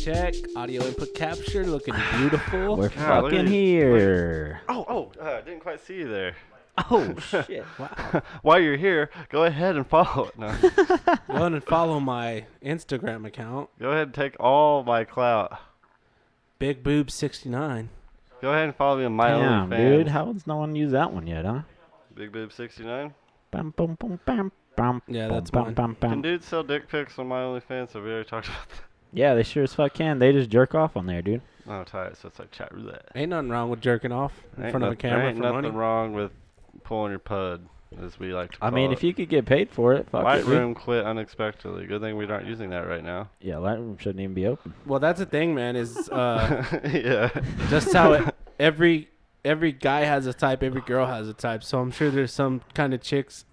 check. Audio input capture, looking beautiful. We're God, fucking here. Didn't quite see you there. Oh, shit. Wow. While you're here, go ahead and follow it. No. Go ahead and follow my Instagram account, Go ahead and take all my clout. Big Boob 69. Go ahead and follow me on my Damn, OnlyFans. dude. How's no one used that one yet, huh? Big Boob 69. Bam, boom, boom, bam, bam, Yeah, boom, that's bam, mine. bam, Can bam. dudes sell dick pics on my OnlyFans? Have we already talked about that? Yeah, they sure as fuck can. They just jerk off on there, dude. Oh, tight. So it's like chat roulette. Ain't nothing wrong with jerking off in front of a There camera ain't for nothing money. wrong with pulling your pud, as we like to call I mean, it. if you could get paid for it, fuck it, dude. Lightroom quit unexpectedly. Good thing we aren't using that right now. Yeah, Lightroom shouldn't even be open. Well, that's the thing, man, is Yeah. just how every guy has a type, every girl has a type. So I'm sure there's some kind of chicks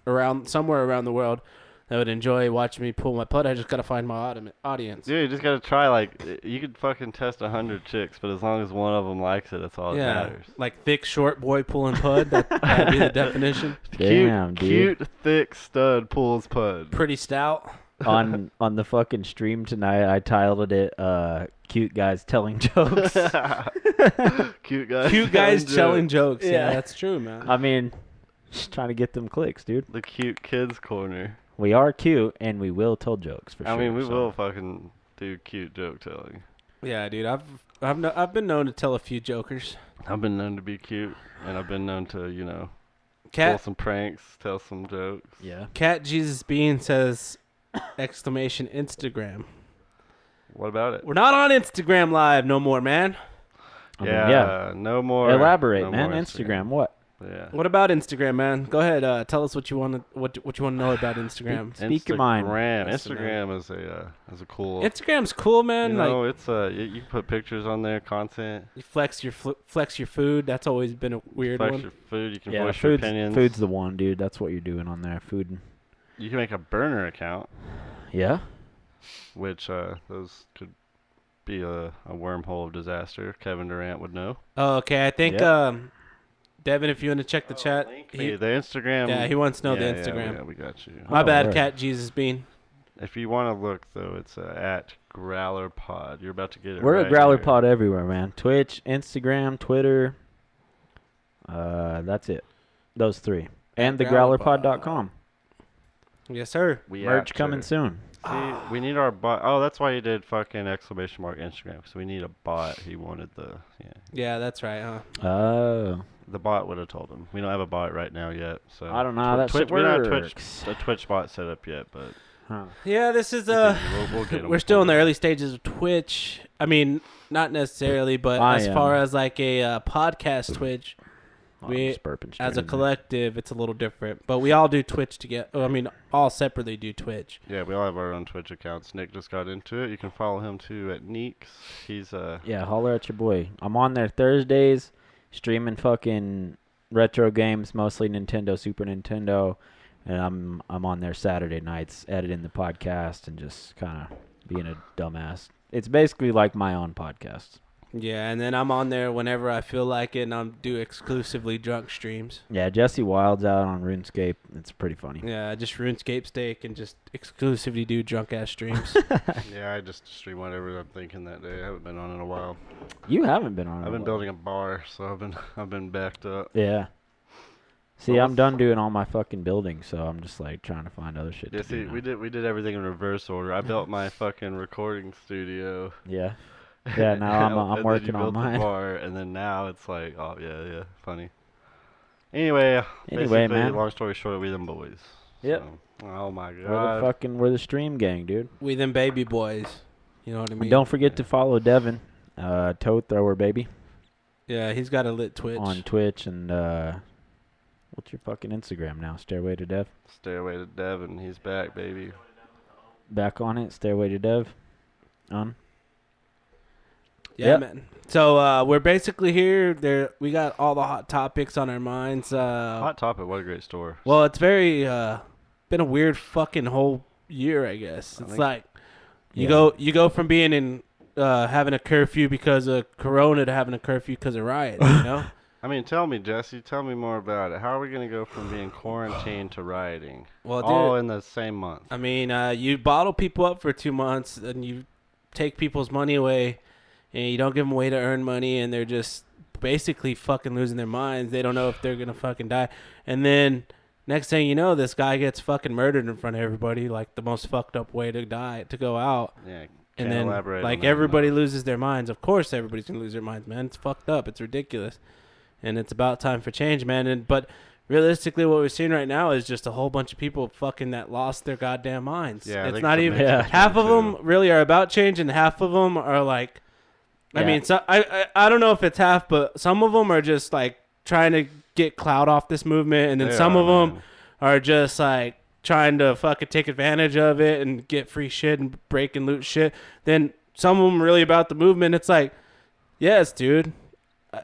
somewhere around the world that would enjoy watching me pull my pud. I just gotta find my audience. Dude, you just gotta try, like, you could fucking test 100 chicks, but as long as one of them likes it, that's all that Yeah, matters. like thick, short boy pulling pud. That'd be the definition. Damn, dude. Cute, thick stud pulls pud. Pretty stout. on the fucking stream tonight, I titled it "Cute Guys Telling Jokes." Cute guys. Cute guys telling jokes. Yeah, Yeah. that's true, man. I mean, just trying to get them clicks, dude. The cute kids corner. We are cute, and we will tell jokes for sure. I mean, we so. will fucking do cute joke telling. Yeah, dude. I've been known to tell a few jokers. I've been known to be cute, and I've been known to, pull Cat some pranks, tell some jokes. Yeah. Cat Jesus Bean says exclamation Instagram. What about it? We're not on Instagram Live no more, man. I mean, yeah. No more. Elaborate, no man. more Instagram. What? Yeah. What about Instagram, man? Go ahead. Tell us what you want to know about Instagram. Speak your mind. Instagram is a cool. Instagram's cool, man. It's you can put pictures on there, content. You flex your food. That's always been a weird Flex one. your food. You can Yeah, voice your opinions. food's the one, dude. That's what you're doing on there. Food. You can make a burner account, Yeah. which those could be a wormhole of disaster. Kevin Durant would know. Oh, okay. I think Devin, if you want to check the chat, The Instagram. yeah, he wants to know the Yeah, Instagram. Yeah, we got you. My bad, word. Cat Jesus Bean. If you want to look though, it's at Growler Pod. You're about to get it. We're right a Growler here. Pod everywhere, man. Twitch, Instagram, Twitter. That's it. Those three. And thegrowlerpod.com. Yes, sir. We Merch have coming to- soon. See, we need our bot. Oh, that's why he did fucking exclamation mark Instagram. So we need a bot. He wanted Yeah, that's right, huh? Oh. the bot would have told him. We don't have a bot right now yet. So I don't know how that shit we don't have works. a Twitch bot set up yet, but Huh. Yeah, this is we'll get 'em we're still in the one day. early stages of Twitch. I mean, not necessarily, but I as am. far as like a podcast Twitch, Oh, we- I'm just burping straight as a in there. collective, it's a little different. But we all do Twitch together. I mean, all separately do Twitch. Yeah, we all have our own Twitch accounts. Nick just got into it. You can follow him too at Neeks. He's Yeah, holler at your boy. I'm on there Thursdays, streaming fucking retro games, mostly Nintendo, Super Nintendo, and I'm on there Saturday nights, editing the podcast and just kind of being a dumbass. It's basically like my own podcast. Yeah, and then I'm on there whenever I feel like it, and I do exclusively drunk streams. Yeah, Jesse Wild's out on RuneScape. It's pretty funny. Yeah, just RuneScape steak and just exclusively do drunk ass streams. yeah. I just stream whatever I'm thinking that day. I haven't been on in a while. You haven't been on it. I've been building a bar, so I've been backed up. Yeah. See, Well, I'm done doing all my fucking building, so I'm just like trying to find other shit Yeah, to see, do now. we did everything in reverse order. I built my fucking recording studio. Yeah. Yeah, now I'm and then working you on built the mine. bar, and then now it's like, oh yeah, funny. Anyway, Anyway, basically, man. long story short, we them boys. Yep. So, oh my We're god. we're the stream gang, dude. We them baby boys. You know what I And mean? don't forget to follow Devin, Toad Thrower baby, Yeah, he's got a lit Twitch. on Twitch and what's your fucking Instagram now? Stairway to Dev. Stairway to Devin, he's back, baby. Back on it. Stairway to Dev. On. Yeah, Yep. man. So we're basically here. We got all the hot topics on our minds. Hot Topic, what a great store. Well, it's very been a weird fucking whole year, I guess. I It's think- like Yeah. you go from being in having a curfew because of Corona to having a curfew because of riots. You know. I mean, tell me, Jesse, tell me more about it. How are we gonna go from being quarantined to rioting? Well, All dude, in the same month. I mean, you bottle people up for 2 months and you take people's money away, and you don't give them a way to earn money, and they're just basically fucking losing their minds. They don't know if they're gonna fucking die, and then next thing you know, this guy gets fucking murdered in front of everybody, like the most fucked up way to go out. Yeah. And then, like, everybody loses their minds. Of course, everybody's gonna lose their minds, man. It's fucked up. It's ridiculous, and it's about time for change, man. But realistically, what we're seeing right now is just a whole bunch of people fucking that lost their goddamn minds. Yeah, it's not even half of them really are about change, and half of them are like, I mean, so I don't know if it's half, but some of them are just like trying to get clout off this movement, and then some of them are just like trying to fucking take advantage of it and get free shit and break and loot shit. Then some of them really about the movement. It's like, yes, dude.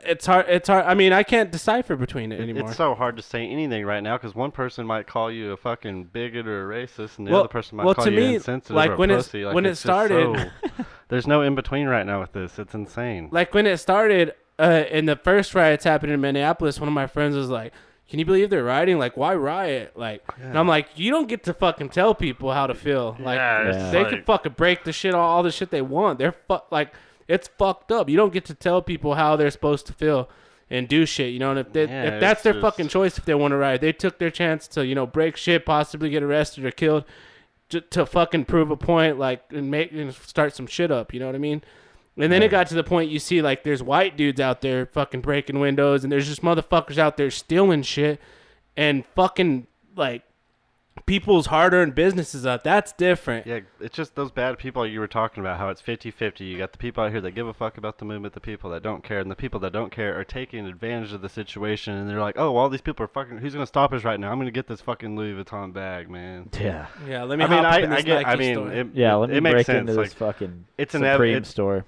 It's hard. I mean, I can't decipher between it anymore. It's so hard to say anything right now because one person might call you a fucking bigot or a racist, and the other person might call you insensitive or a pussy. When it started, there's no in between right now with this. It's insane. Like when it started, in the first riots happened in Minneapolis, one of my friends was like, "Can you believe they're rioting? Like, why riot?" Like, and I'm like, "You don't get to fucking tell people how to feel. Like, they can fucking break the shit, all the shit they want. They're like." It's fucked up. You don't get to tell people how they're supposed to feel and do shit, you know. And if that's their fucking choice, if they want to riot, they took their chance to, you know, break shit, possibly get arrested or killed, to fucking prove a point, like, and start some shit up. You know what I mean? And then it got to the point you see, like, there's white dudes out there fucking breaking windows, and there's just motherfuckers out there stealing shit and fucking like people's hard-earned businesses up. That's different. Yeah, it's just those bad people you were talking about, how it's 50-50. You got the people out here that give a fuck about the movement, the people that don't care, and the people that don't care are taking advantage of the situation, and they're like, oh, all these people are fucking, who's going to stop us right now? I'm going to get this fucking Louis Vuitton bag, man. Yeah. Yeah, let me let me it makes break sense. into Like, this fucking it's Supreme store.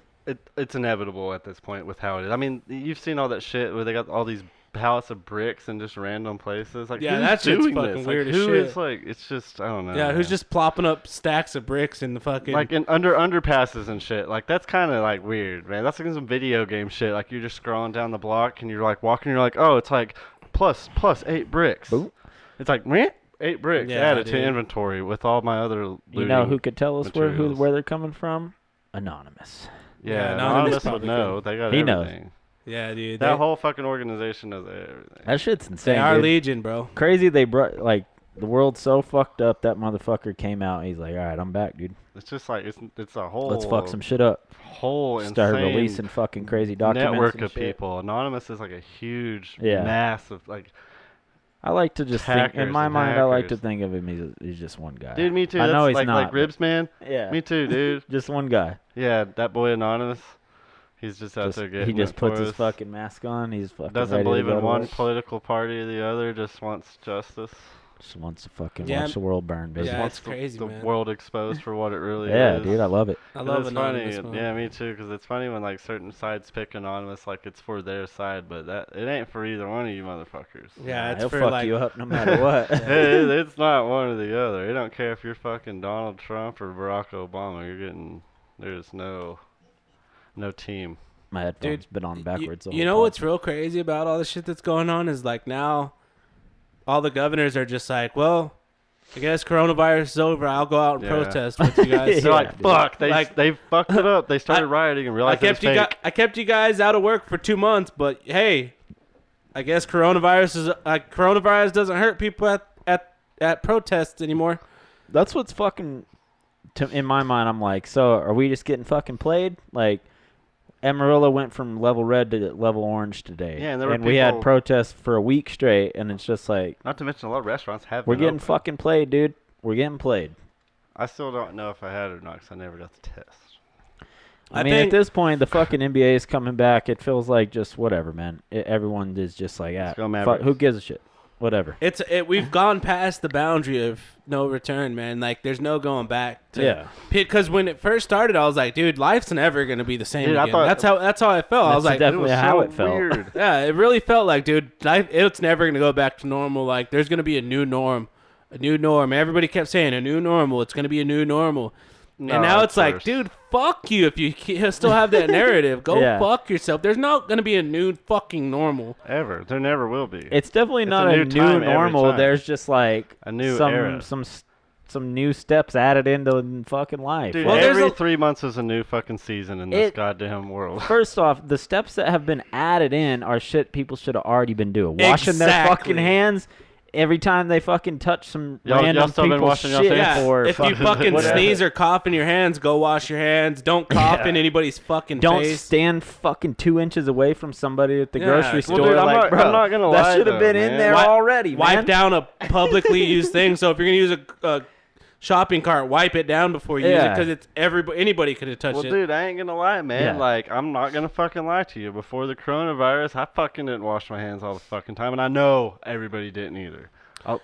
It's inevitable at this point with how it is. I mean, you've seen all that shit where they got all these pallets of bricks in just random places. Like, yeah, who's that shit's doing fucking this? weird Like, as who shit. is, like, it's just, I don't know. Yeah, who's just plopping up stacks of bricks in the fucking... Like, in underpasses and shit. Like, that's kind of, like, weird, man. That's like some video game shit. Like, you're just scrolling down the block, and you're, like, walking, and you're like, oh, it's, like, plus 8 bricks. Ooh. It's like, meh, 8 bricks added to inventory with all my other looting. You know who could tell us materials. where they're coming from? Anonymous. Yeah, Anonymous would know. They got He everything. knows. Yeah, dude. That whole fucking organization knows everything. That shit's insane. They are dude. legion, bro. Crazy they brought, like, the world's so fucked up, that motherfucker came out, and he's like, all right, I'm back, dude. It's just like, it's a whole... Let's fuck some shit up. Whole Start insane releasing fucking crazy documents network and of shit. people. Anonymous is like a huge Yeah. mass of, like... I like to just think, in my and mind, I like to hackers. think of him he's just one guy. Dude, me too. I know That's he's like, not. like Ribs Man. Yeah. Me too, dude. Just one guy. Yeah, that boy Anonymous. He's just out there getting He just it puts for his us. fucking mask on. He's fucking Doesn't ready believe to go in to one work. political party or the other. Just wants justice. Just wants to fucking Yeah, watch the world burn, baby. Yeah, Wants it's crazy, the man. world exposed for what it really Yeah, is. dude, I love it. I And love it's funny. Anonymous, man. Yeah, me too. Because it's funny when like certain sides pick Anonymous, like it's for their side, but that it ain't for either one of you motherfuckers. Yeah, it's he'll for fuck like... you up no matter what. It's not one or the other. They don't care if you're fucking Donald Trump or Barack Obama. You're getting there's no team. My headphones been on backwards. You know what's real crazy about all the shit that's going on is like now all the governors are just like, well, I guess coronavirus is over. I'll go out and protest with you guys. They're Yeah, like, dude. fuck. They fucked it up. They started rioting and realized it was fake. I kept you guys out of work for 2 months, but hey, I guess coronavirus doesn't hurt people at protests anymore. That's what's fucking. In my mind, I'm like, so are we just getting fucking played? Like, Amarillo went from level red to level orange today. Yeah, and there were we had people- protests for a week straight, and it's just like, Not to mention a lot of restaurants have. we're been getting open. fucking played, dude. We're getting played. I still don't know if I had it or not because I never got the test. I mean, at this point, the fucking NBA is coming back. It feels like just whatever, man. Everyone is just like, Let's go fuck, Mavericks. who gives a shit? Whatever. We've gone past the boundary of no return, man. Like there's no going back. Yeah. Because when it first started, I was like, dude, life's never gonna be the same Dude, I again. thought- That's how I felt. I was like, definitely how it felt. Weird. yeah, it really felt like, dude, it's never gonna go back to normal. Like there's gonna be a new norm. Everybody kept saying a new normal. It's gonna be a new normal. No, and now it's like, worse. dude, fuck you if you still have that narrative. Go Yeah. fuck yourself. There's not going to be a new fucking normal. Ever. There never will be. It's definitely It's not a a new new time every normal. time. There's just like A new era. some some new steps added into fucking life. Dude, Well, there's every a- 3 months is a new fucking season in this It- goddamn world. First off, the steps that have been added in are shit people should have already been doing. Washing their fucking Exactly. hands every time they fucking touch some Y'all random still been people's washing y'all shit. hands? Yeah, Or if you fucking whatever. sneeze or cough in your hands, go wash your hands. Don't cough Yeah. in anybody's fucking Don't face. stand fucking 2 inches away from somebody at the Yeah. grocery Well, store. dude, I'm like, not- bro, I'm not gonna lie, that should have though, been in man. there Wipe- already, Wipe man. down a publicly used thing. So if you're gonna use a shopping cart, wipe it down before you use it, Yeah. because it's anybody could have touched Well, it. dude, I ain't gonna lie, man. Yeah. Like, I'm not gonna fucking lie to you. Before the coronavirus, I fucking didn't wash my hands all the fucking time, and I know everybody didn't either.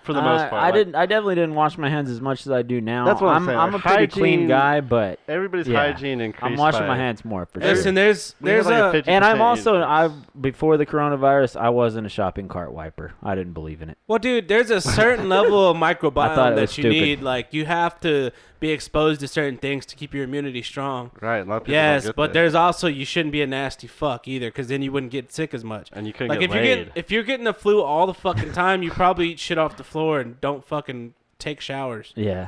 For the most part, I like, didn't. I definitely didn't wash my hands as much as I do now. That's what I'm saying, I'm a like, pretty clean hygiene- guy, but Everybody's yeah, hygiene increased. I'm washing by- my hands more for Listen, sure. there's We had like a 50% And I'm also increase. before the coronavirus, I wasn't a shopping cart wiper. I didn't believe in it. well, dude. There's a certain level of I thought microbiome it was that you stupid. need. Like you have to be exposed to certain things to keep your immunity strong. Right, a lot of people Yes, don't get but that. there's also you shouldn't be a nasty fuck either, because then you wouldn't get sick as much. And you couldn't Like get laid. if you're getting the flu all the fucking time, you probably eat shit off the floor and don't fucking take showers. Yeah.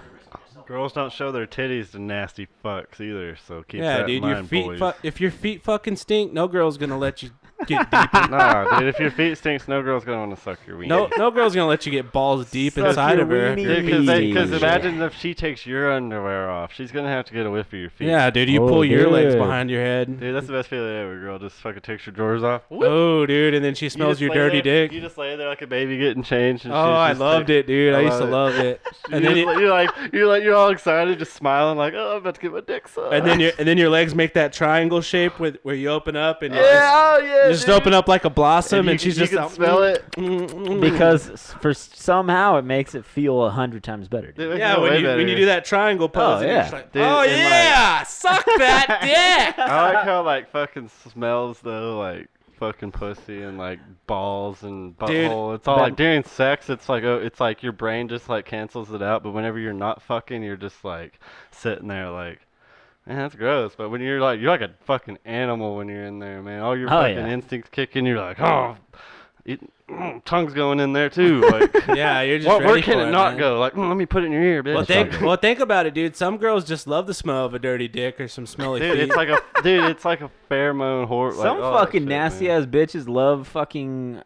Girls don't show their titties to nasty fucks either, so keep Yeah, that dude. in Your mind, feet. boys. If your feet fucking stink, no girl's gonna let you get deep. Nah, dude, if your feet stinks, no girl's gonna want to suck your weenie. No girl's gonna let you get balls deep Suck inside your of her. weenie. Because Yeah. imagine if she takes your underwear off. She's gonna have to get a whiff of your feet. Yeah, dude. You Oh, pull your legs dude. behind your head. Dude, that's the best feeling ever, girl. Just fucking takes your drawers off. Oh, dude, and then she smells just your lay dirty there- dick. You just lay there like a baby getting changed. And Oh, she's I just loved like, it, dude. I used to love it. And then you're all excited, just smiling like, oh, I'm about to get my dick sucked. and then your legs make that triangle shape with where you open up and yeah, you just open up like a blossom, and you she's can, just you can out- smell it. Because somehow it makes it feel 100 times better. Dude. Dude, it Yeah, makes it way when you better. do that triangle pose, and you're yeah. just like, Dude, oh and, yeah, suck that dick. I like how like fucking smells though, like fucking pussy and like balls and Dude, butthole. It's all but- like during sex. It's like your brain just like cancels it out. But whenever you're not fucking, you're just like sitting there like, man, that's gross. But when you're like a fucking animal when you're in there, man. All your Oh, fucking yeah. instincts kick in. You're like, oh, tongue's going in there too. Like, Yeah, you're just where ready can for it it, not man. go? Like, let me put it in your ear, bitch. Well, think about it, dude. Some girls just love the smell of a dirty dick or some smelly Dude, feet. it's like a pheromone horde. Some like, all that fucking shit, nasty man. ass bitches love fucking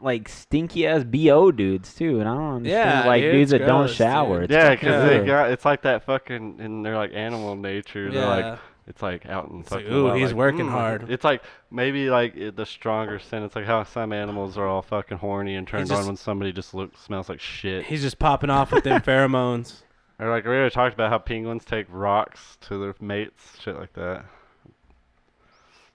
like stinky ass BO dudes too, and I don't understand Yeah, like dude, dudes it's that don't gross, shower. dude. It's Yeah, fucking because gross. it's like that fucking, and they're like animal nature. They're Yeah. like, it's like out in like, fucking. ooh, wild, he's like, working hard. It's like maybe like the stronger scent. It's like how some animals are all fucking horny and turned just- on when somebody just smells like shit. He's just popping off with them pheromones. Or like we already talked about how penguins take rocks to their mates, shit like that.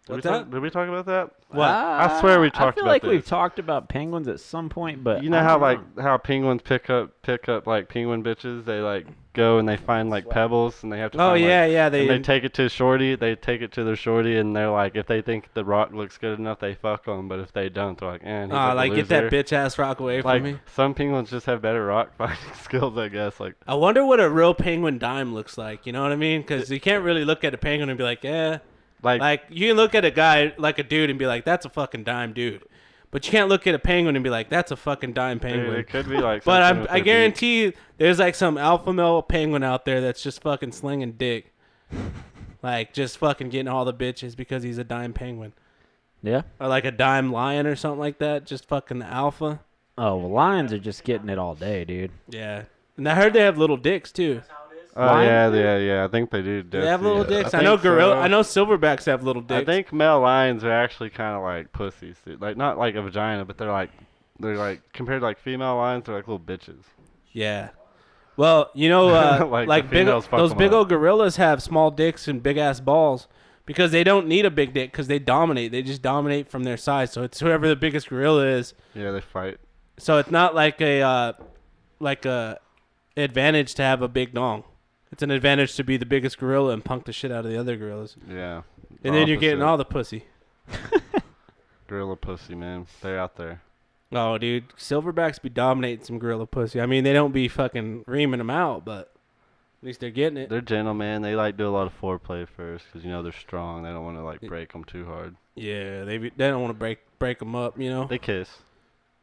What's that? Did we talk about that? What? I swear we I talked feel about like we've this. talked about penguins at some point, but You know I how don't like how penguins pick up like penguin bitches? They like go and they find like pebbles and they have to. Oh find, yeah, like, yeah. and they take it to shorty. They take it to their shorty, and they're like, if they think the rock looks good enough, they fuck them. But if they don't, they're like, he's Ah, like a get that loser. bitch ass rock away from Like me. some penguins just have better rock finding skills, I guess. Like I wonder what a real penguin dime looks like. You know what I mean? Because you can't really look at a penguin and be like, yeah. Like you can look at a guy like a dude and be like, that's a fucking dime dude. But you can't look at a penguin and be like, that's a fucking dime dude, penguin. it could be like. But something with I their guarantee you, there's like some alpha male penguin out there that's just fucking slinging dick. Like just fucking getting all the bitches because he's a dime penguin. Yeah. Or like a dime lion or something like that. Just fucking the alpha. Oh, well, lions are just getting it all day, dude. Yeah. And I heard they have little dicks too. Oh Lions yeah. I think they do. They have little yeah. dicks. I think know gorilla. so. I know silverbacks have little dicks. I think male lions are actually kind of like pussies, dude. Like not like a vagina, but they're like compared to like female lions, they're like little bitches. Yeah. Well, you know, Like, like the big females fuck those them big up. old gorillas have small dicks and big ass balls because they don't need a big dick because they dominate. They just dominate from their size. So it's whoever the biggest gorilla is. Yeah, they fight. So it's not like a advantage to have a big dong. It's an advantage to be the biggest gorilla and punk the shit out of the other gorillas. Yeah. And then you're getting Opposite. all the pussy. Gorilla pussy, man. They're out there. Oh, dude, silverbacks be dominating some gorilla pussy. I mean, they don't be fucking reaming them out, but at least they're getting it. They're gentle, man. They like do a lot of foreplay first because you know they're strong. They don't want to like break them too hard. Yeah, they don't want to break them up, you know. They kiss.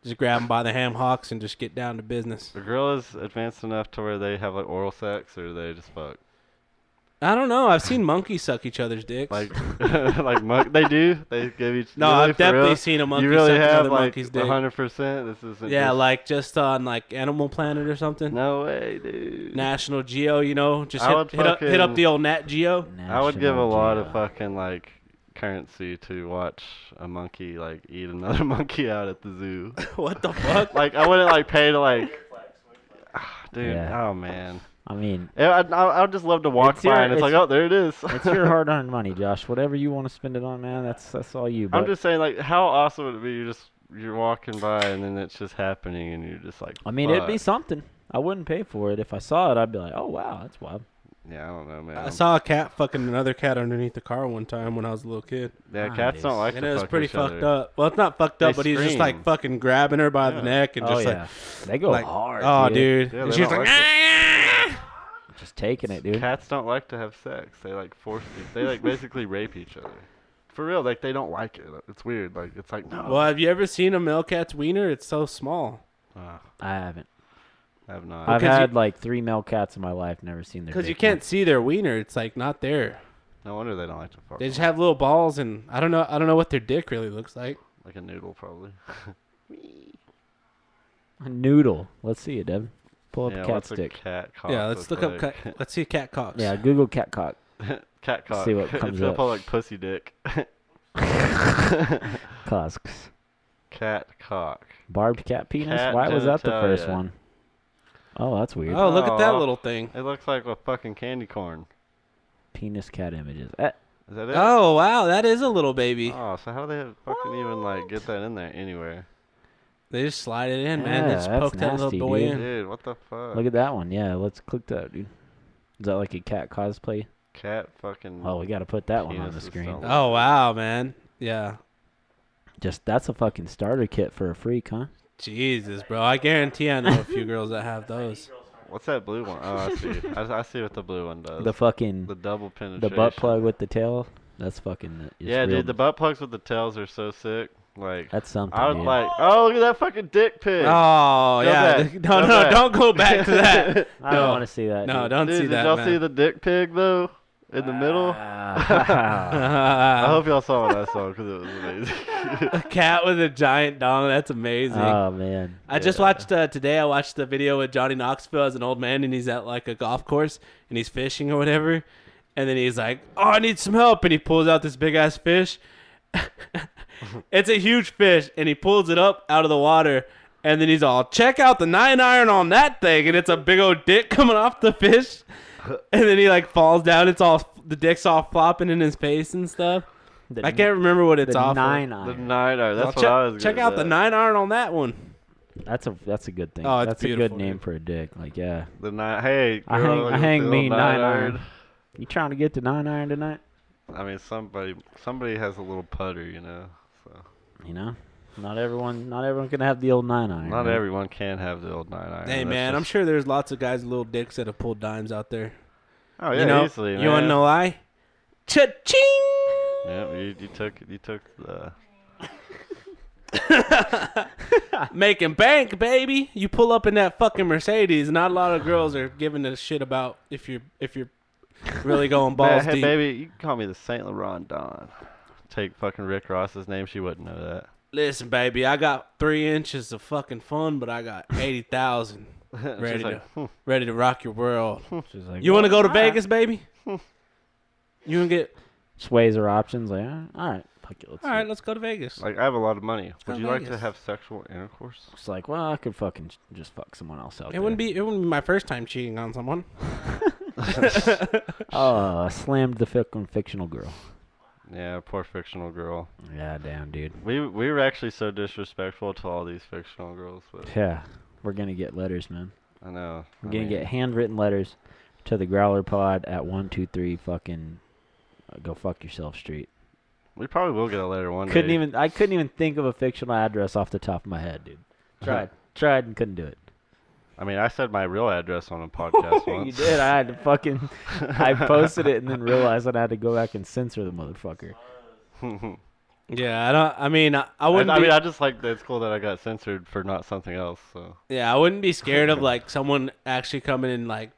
Just grab them by the ham hocks and just get down to business. The gorillas advanced enough to where they have like oral sex, or they just fuck. I don't know. I've seen monkeys suck each other's dicks. Like, they do. They give each. No, really, I've definitely real? seen a monkey You really suck have another like monkey's dick. 100%. This isn't. Yeah, just, like just on like Animal Planet or something. No way, dude. National Geo, you know, just I would hit up fucking- the old Nat Geo. I would give a National lot of Geo. fucking like currency to watch a monkey like eat another monkey out at the zoo. What the fuck? Like I wouldn't like pay to like. Dude, Yeah. oh man. I mean, Yeah, I would just love to walk It's by your- and it's like, it's- oh, there it is. it's your hard-earned money, Josh. Whatever you want to spend it on, man, that's all you. But I'm just saying, like, how awesome would it be? You're walking by and then it's just happening and you're just like. I mean, it'd be fuck. something. I wouldn't pay for it. If I saw it, I'd be like, oh wow, that's wild. Yeah, I don't know, man. I saw a cat fucking another cat underneath the car one time when I was a little kid. Yeah, cats don't Nice. like And to it was fuck pretty each fucked other. up. Well, it's not fucked They up, but he's just like scream. fucking grabbing her by the Yeah. neck and Oh just yeah, they go like, hard. oh, dude. Yeah, And they she's don't like, like "Ah!" Just taking it, dude. Cats don't like to have sex. They like force you. They like basically rape each other. For real, like they don't like it. It's weird. Like it's like no. Well, have you ever seen a male cat's wiener? It's so small. I haven't. I have not. I've Because had like 3 male cats in my life. Never seen their. Because you dick can't see their wiener. It's like not there. No wonder they don't like to fuck. They just them. have little balls, and I don't know what their dick really looks like. Like a noodle, probably. A noodle. Let's see it, Devin. Pull up Yeah, a cat what's a stick. cat cock Yeah, let's look up. like? Let's see cat cocks. Yeah, Google cat cock. Cat cock. See what comes it's gonna up. pull like pussy dick. Cusks. Cat cock. Barbed cat penis. Cat Why was that the first genitalia. one? Oh, that's weird. Oh, look at that Oh. little thing. It looks like a fucking candy corn. Penis cat images. Is that it? Oh wow, that is a little baby. Oh, so how do they fucking even like get that in there anywhere? They just slide it in, man. They Yeah, just that's poke that nasty, little boy dude. in. Dude, what the fuck? Look at that one. Yeah, let's click that, dude. Is that like a cat cosplay? Cat fucking. Oh, we got to put that one on the Penises screen. don't- Oh wow, man. Yeah. Just that's a fucking starter kit for a freak, huh? Jesus, bro. I guarantee I know a few girls that have those. What's that blue one? Oh, I see. I see what the blue one does. The fucking The double penetration. the butt plug with the tail. That's fucking. It's Yeah, real- dude, the butt plugs with the tails are so sick. Like, That's something. I would dude. like. Oh, look at that fucking dick pic. Oh Go yeah. back. No, Go no, back. don't go back to that. I don't no. want to see that. No, dude. don't Dude, see did that, y'all man. see the dick pig though? In the middle. Ah. I hope y'all saw what I saw because it was amazing. A cat with a giant dong. That's amazing. Oh man. I just watched today. I watched the video with Johnny Knoxville as an old man, and he's at like a golf course and he's fishing or whatever. And then he's like, "Oh, I need some help!" And he pulls out this big ass fish. It's a huge fish, and he pulls it up out of the water. And then he's all, "Check out the 9-iron on that thing!" And it's a big old dick coming off the fish. And then he like falls down. It's all the dick's all flopping in his face and stuff. I can't remember what it's the off. 9-iron. The 9-iron. That's Check, what I was. check getting out the at. 9-iron on that one. That's a good thing. Oh, it's That's a beautiful, good name dude. for a dick. Like yeah. The 9. Hey, I girl, hang- look I at hang the me little 9-iron. You trying to get the 9-iron tonight? I mean, somebody has a little putter, you know. So You know, not everyone can have the old 9-iron. not right? everyone can have the old 9-iron. Hey That's man, I'm just- sure there's lots of guys with little dicks that have pulled dimes out there. Oh yeah, you know, easily, man. you wanna know why? Cha-ching! Yeah, you took the. Making bank, baby. You pull up in that fucking Mercedes. Not a lot of girls are giving a shit about if you're really going balls Hey, deep. baby, you can call me the Saint Laurent Don. Take fucking Rick Ross's name. She wouldn't know that. Listen, baby, I got 3 inches of fucking fun, but I got 80,000 ready She's to like, ready to rock your world. She's like, You want to go to all right. Vegas, baby? You want to get? Sways are options. Like, all right, fuck it. Let's All see. right, let's go to Vegas. like, I have a lot of money. go Would to you like to Vegas. have sexual intercourse? It's like, well, I could fucking just fuck someone else out It there. wouldn't be my first time cheating on someone. Oh, I slammed the fictional girl. Yeah, poor fictional girl. Yeah, damn, dude. We were actually so disrespectful to all these fictional girls, but Yeah, we're gonna get letters, man. I know. We're I gonna mean, get handwritten letters to the Growler Pod at 123 fucking go fuck yourself street. We probably will get a letter one Couldn't day. I couldn't even think of a fictional address off the top of my head, dude. Tried and couldn't do it. I mean, I said my real address on a podcast once. You did. I had to fucking. I posted it and then realized that I had to go back and censor the motherfucker. Yeah, I don't. I mean, I wouldn't. I be, mean, I just like that it's cool that I got censored for not something else. So yeah, I wouldn't be scared of like someone actually coming and like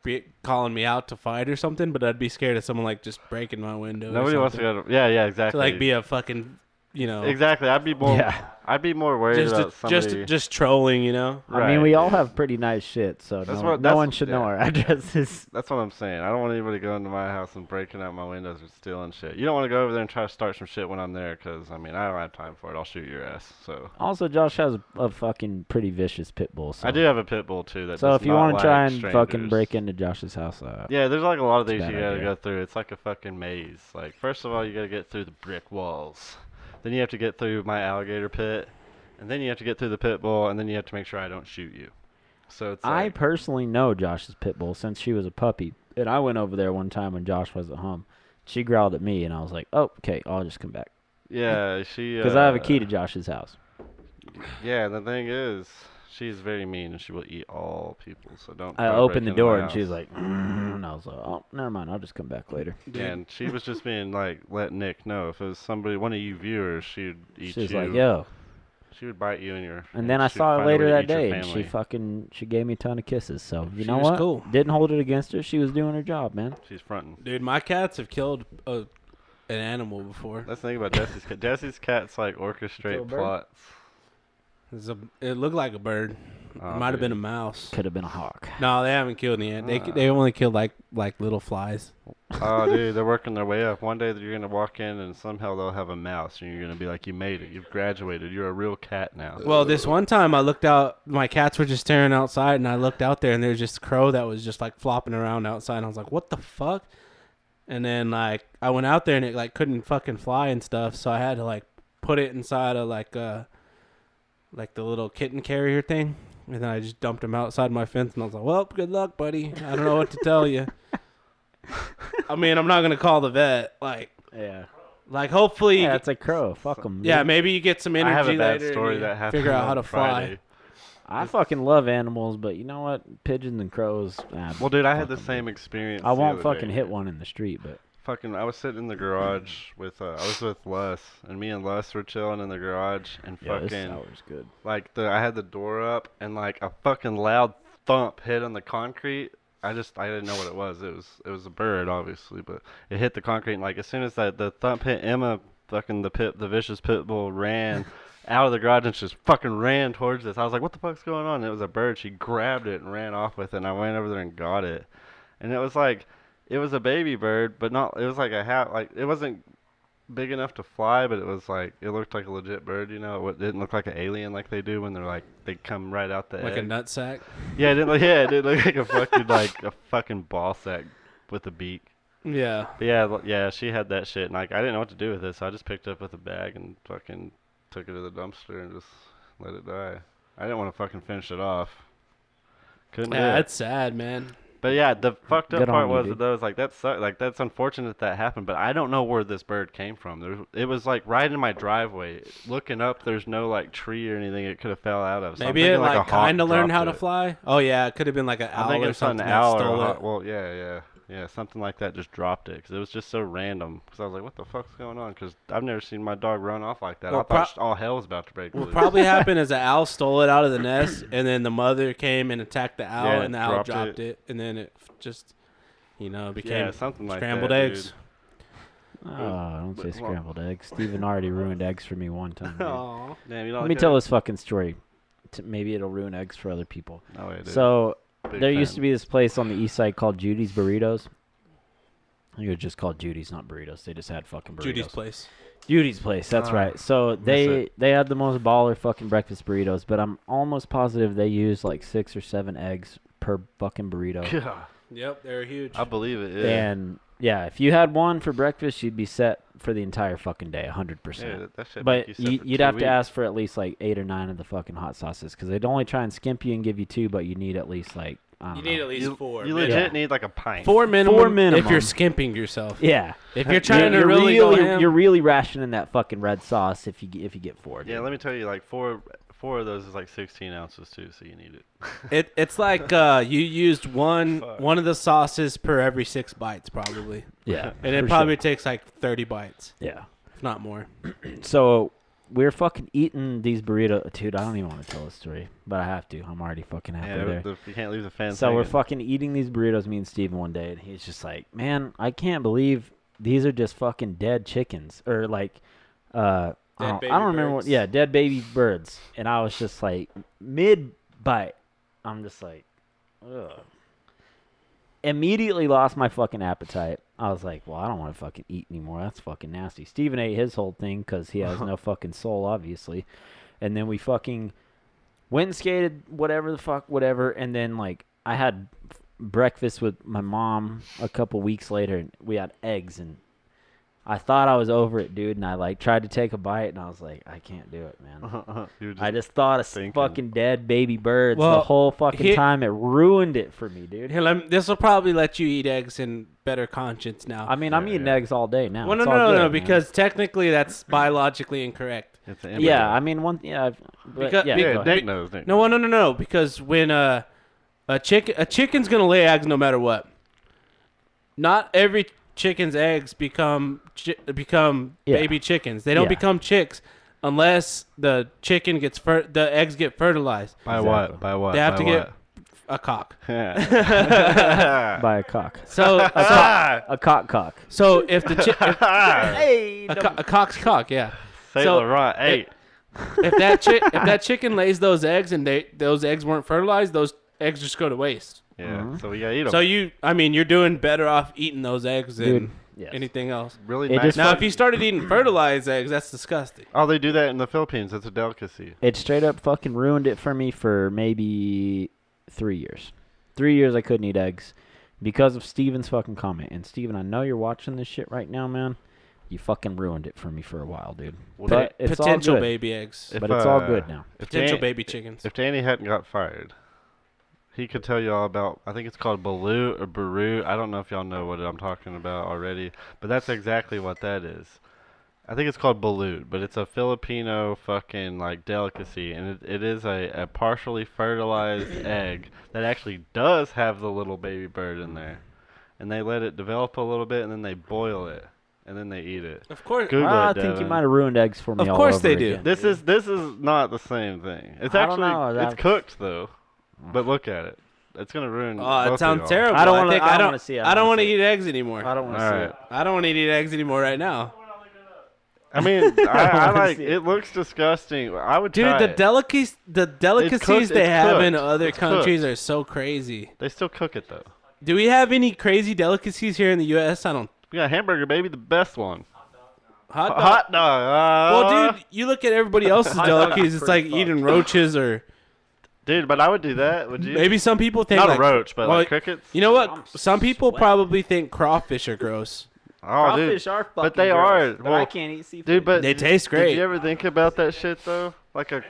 calling me out to fight or something. But I'd be scared of someone like just breaking my window. nobody wants to go to. Yeah, exactly. To like be a fucking, Exactly. I'd be more. Yeah. I'd be more worried about somebody. just trolling, I mean, we all have pretty nice shit, so no one should know our addresses. That's what I'm saying. I don't want anybody going to my house and breaking out my windows or stealing shit. You don't want to go over there and try to start some shit when I'm there, because, I mean, I don't have time for it. I'll shoot your ass, so. Also, Josh has a fucking pretty vicious pit bull. So. I do have a pit bull, too. So if you want to try and strangers. fucking break into Josh's house. Yeah, there's like a lot of things it's a you bad gotta idea. go through. It's like a fucking maze. Like, first of all, you gotta get through the brick walls. Then you have to get through my alligator pit. And then you have to get through the pit bull, and then you have to make sure I don't shoot you. So it's I like, personally know Josh's pit bull since she was a puppy. And I went over there one time when Josh was at home. She growled at me, and I was like, oh, okay, I'll just come back. yeah, she. Because I have a key to Josh's house. Yeah, the thing is, she's very mean, and she will eat all people. So don't. I try to opened break the into my door, and house. she was like, and I was like, oh, never mind, I'll just come back later. And she was just being like, let Nick know if it was somebody, one of you viewers, she'd eat She was you. like, yo. She would bite you in your. And then I she'd saw her find a way later to that eat your day, and family. she gave me a ton of kisses. So, you She know was what? cool. Didn't hold it against her. She was doing her job, man. She's fronting. Dude, my cats have killed an animal before. That's the thing about Jesse's cat. Jesse's cats like orchestrate Kill a bird? plots. It looked like a bird. Oh, It might have been a dude. mouse. Could have been a hawk. No, they haven't killed any yet. They only killed like little flies. Oh, dude, they're working their way up. One day you're gonna walk in and somehow they'll have a mouse, and you're gonna be like, "You made it. You've graduated. You're a real cat now." Well, this one time I looked out. My cats were just staring outside, and I looked out there, and there's just a crow that was just like flopping around outside. And I was like, "What the fuck?" And then like I went out there, and it like couldn't fucking fly and stuff. So I had to like put it inside of like the little kitten carrier thing. And then I just dumped him outside my fence, and I was like, "Well, good luck, buddy. I don't know what to tell you." I mean, I'm not gonna call the vet. Yeah. Like hopefully, Yeah, it's a crow. Fuck them. yeah, maybe you get some energy I have a bad later story and you that happened figure out how on to fly. Friday. I fucking love animals, but you know what? Pigeons and crows. Well, dude, I had the fuck 'em. same experience. I the won't other fucking day. hit one in the street, but I was sitting in the garage with I was with Les, and me and Les were chilling in the garage, and yeah, this fucking sour's good. like I had the door up, and like a fucking loud thump hit on the concrete. I didn't know what it was. It was a bird, obviously, but it hit the concrete, and like as soon as the thump hit, Emma, fucking the vicious pit bull ran out of the garage and just fucking ran towards us. I was like, "What the fuck's going on?" And it was a bird. She grabbed it and ran off with it, and I went over there and got it, and it was like. It was a baby bird, but not. It was like it wasn't big enough to fly, but it was like it looked like a legit bird. You know, it didn't look like an alien like they do when they're like they come right out the Like a egg. nutsack. Yeah, it didn't look like a fucking ball sack with a beak. Yeah. But yeah, she had that shit, and like I didn't know what to do with it, so I just picked it up with a bag and fucking took it to the dumpster and just let it die. I didn't want to fucking finish it off. Couldn't do Yeah, it. that's sad, man. But yeah, the fucked up Good part on you, was dude. that was like that sucked. Like that's unfortunate that happened, but I don't know where this bird came from. It was like right in my driveway. Looking up, there's no like tree or anything it could have fell out of. So I'm Maybe it thinking, like a hawk kind of learned how to dropped it. fly. Oh yeah, it could have been like an I'm owl thinking or it's an something that owl or a stole hawk. it. Well, yeah, something like that just dropped it because it was just so random. Because I was like, what the fuck's going on? Because I've never seen my dog run off like that. Well, I thought all hell was about to break What loose. probably happened is the owl stole it out of the nest, and then the mother came and attacked the owl, Yeah, and the owl dropped dropped it, and then it just, became yeah, something like scrambled that, eggs. Oh, don't say Well- scrambled eggs. Steven already ruined eggs for me one time. dude. Aw. Damn, you don't Let me like tell that? this fucking story. Maybe it'll ruin eggs for other people. No way, dude. So Big there used fan. to be this place on the east side called Judy's Burritos. I think it was just called Judy's, not burritos. They just had fucking burritos. Judy's place. Judy's place, that's Ah, right. So miss they had the most baller fucking breakfast burritos, but I'm almost positive they used like 6 or 7 eggs per fucking burrito. Yeah, Yep, they're huge. I believe it. Yeah. And yeah, if you had one for breakfast, you'd be set for the entire fucking day, 100%. Yeah, that shit make But you set for you'd 2 have weeks. to ask for at least like 8 or 9 of the fucking hot sauces because they'd only try and skimp you and give you 2, but you need at least like I don't You know. need at least You, 4. you minimum. legit Yeah. need like a pint. 4 minimum. 4 minimum. If you're skimping yourself. Yeah. If you're trying to You're really go ham. you're really rationing that fucking red sauce if you get 4. Yeah, dude. let me tell you, like four of those is like 16 ounces too, so you need it. It's like you used one Fuck. of the sauces per every 6 bites probably, Yeah. and it for probably sure. takes like 30 bites. Yeah. if not more. So we're fucking eating these burritos. Dude, I don't even want to tell a story, but I have to. I'm already fucking halfway there. You can't leave the fans. So we're hanging. fucking eating these burritos, me and Steven, one day, and he's just like, man, I can't believe these are just fucking dead chickens. Or like, I don't remember what, dead baby birds. And I was just like, mid-bite, I'm just like, ugh. Immediately lost my fucking appetite. I was like, well, I don't want to fucking eat anymore. That's fucking nasty. Steven ate his whole thing because he has no fucking soul, obviously. And then we fucking went and skated, whatever. And then, like, I had breakfast with my mom a couple weeks later, and we had eggs. And I thought I was over it, dude. And I, like, tried to take a bite, and I was like, I can't do it, man. I just thought of fucking dead baby birds the whole fucking time. It ruined it for me, dude. Here, this will probably let you eat eggs in better conscience now. I mean, I'm eating eggs all day now. Well, no, because technically that's biologically incorrect. I mean, Nick knows. No, because when a chicken's gonna lay eggs no matter what. Not every chicken's eggs become baby chickens. They don't become chicks unless the chicken gets the eggs get fertilized. By what? They have to get a cock. By a cock. So a cock. So if the hey, a cock's cock, yeah. Say so Laurent, hey. If that chicken lays those eggs and those eggs weren't fertilized, those eggs just go to waste. Yeah, so we gotta eat them. So you're doing better off eating those eggs than anything else. Really nice. Now, if you started eating fertilized eggs, that's disgusting. Oh, they do that in the Philippines. It's a delicacy. It straight up fucking ruined it for me for maybe 3 years. 3 years I couldn't eat eggs because of Steven's fucking comment. And Steven, I know you're watching this shit right now, man. You fucking ruined it for me for a while, dude. Well, but it's potential all good. baby eggs. But it's all good now. Potential baby chickens. If Danny hadn't got fired, he could tell you all about, I think it's called Balut or Baru. I don't know if y'all know what I'm talking about already, but that's exactly what that is. I think it's called Balut, but it's a Filipino fucking like delicacy, and it is a partially fertilized egg that actually does have the little baby bird in there. And they let it develop a little bit, and then they boil it. And then they eat it. Of course. I think you might have ruined eggs for me. Of course they do. Again. This is not the same thing. It's actually it's cooked though. But look at it. It's gonna ruin. Oh, it sounds terrible. I don't want to see it. I don't want to eat eggs anymore. I don't want to see it. I don't want to eat eggs anymore right now. I mean, I like it. Looks disgusting. I would try Dude, it. the delicacies they have in other It's countries cooked. are so crazy. They still cook it though. Do we have any crazy delicacies here in the U.S.? I don't. We got hamburger, baby, the best one. Hot dog. Hot dog. Well, dude, you look at everybody else's delicacies. It's like eating roaches or. Dude, but I would do that. Would you? Maybe some people think Not like, a roach, but well, like crickets. You know what? Some people probably think crawfish are gross. Oh, Crawfish dude. are fucking But they gross, are. But Well, I can't eat seafood. Dude, but They taste great. Did you ever think about that shit though? Like a.